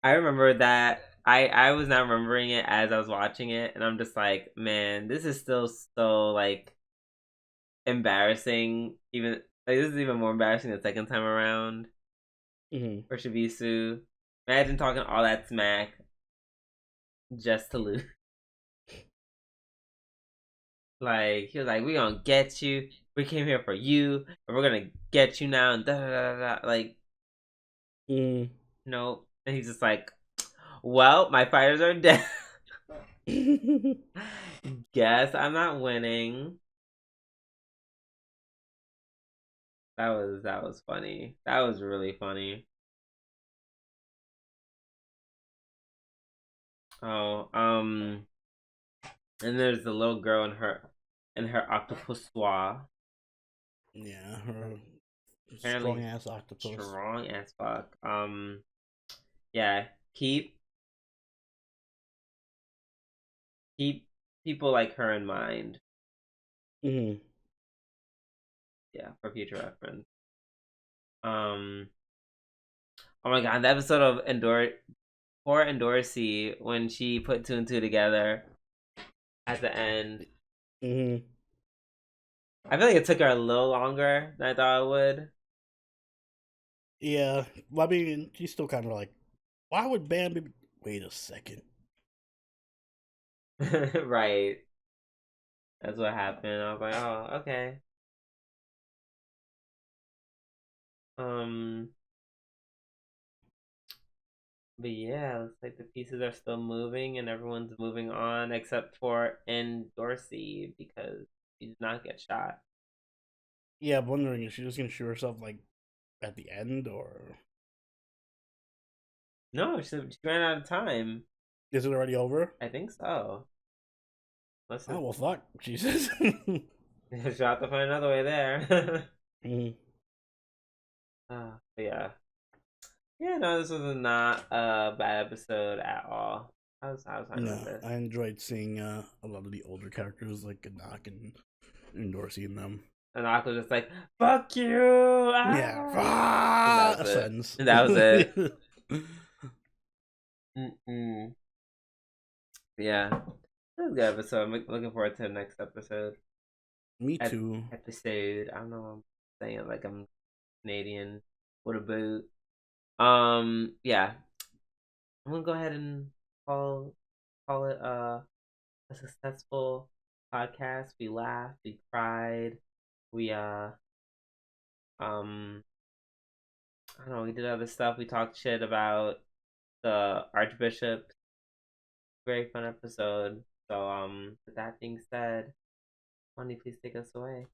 I remember that. I was not remembering it as I was watching it, and I'm just like, man, this is still so like embarrassing. Even like this is even more embarrassing the second time around Mm-hmm. for Shibisu. Imagine talking all that smack just to lose. Like he was like, "We gonna get you. We came here for you, and we're gonna get you now." And da da da da. Like, nope. And he's just like, "Well, my fighters are dead. Guess I'm not winning." That was funny. That was really funny. Oh, and there's the little girl in her octopus swa. Yeah, her strong Apparently ass octopus. strong as fuck. Yeah, keep people like her in mind. Mm-hmm. Yeah, for future reference. Um, oh my god, the episode of poor Endorsi when she put two and two together at the end. Mm-hmm. I feel like it took her a little longer than I thought it would. Yeah, well, I mean, she's still kind of like, why would Bambi? Wait a second. Right. That's what happened. I was like, oh, okay. Um, but yeah, looks like the pieces are still moving and everyone's moving on except for Dorsey because she did not get shot. Yeah, I'm wondering if she's just gonna shoot herself like at the end, or No, she ran out of time. is it already over? I think so. Oh Listen, well, fuck, Jesus. she'll have to find another way there. Mm. But yeah. Yeah, no, this was not a bad episode at all. I was fine with No, this. I enjoyed seeing a lot of the older characters like Ganak and Dorsey in them. And Aqua was just like, "Fuck you!" Yeah, And that a was it. sentence. And that was it. Mm-mm. Yeah, that was a good episode. I'm looking forward to the next episode. Me too. Episode. I don't know. I'm saying it like I'm Canadian. What a boot. Yeah. I'm gonna go ahead and call it a successful podcast. We laughed, we cried, we um I don't know, we did other stuff. We talked shit about the Archbishop. Very fun episode. So with that being said, Money, please take us away.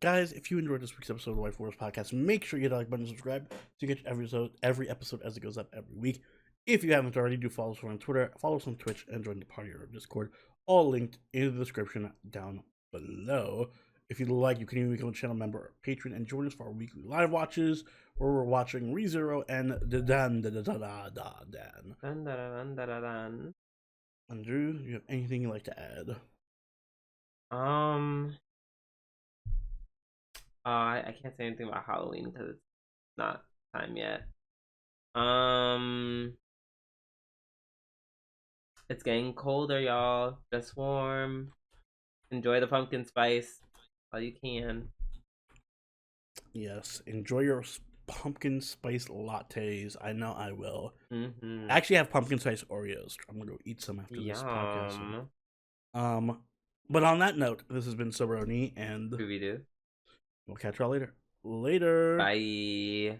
Guys, if you enjoyed this week's episode of the Waifu Podcast, make sure you hit the like button and subscribe to get every episode as it goes up every week. If you haven't already, do follow us on Twitter, follow us on Twitch, and join the party or Discord. All linked in the description down below. If you'd like, you can even become a channel member or patron and join us for our weekly live watches where we're watching ReZero and Dandadan. Andrew, do you have anything you'd like to add? I can't say anything about Halloween because it's not time yet. It's getting colder, y'all. Just warm. Enjoy the pumpkin spice while you can. Yes, enjoy your pumpkin spice lattes. I know I will. Mm-hmm. I actually have pumpkin spice Oreos. I'm gonna go eat some after this podcast. But on that note, this has been Soberoni, and Scooby-Doo. we'll catch y'all later. Later. Bye.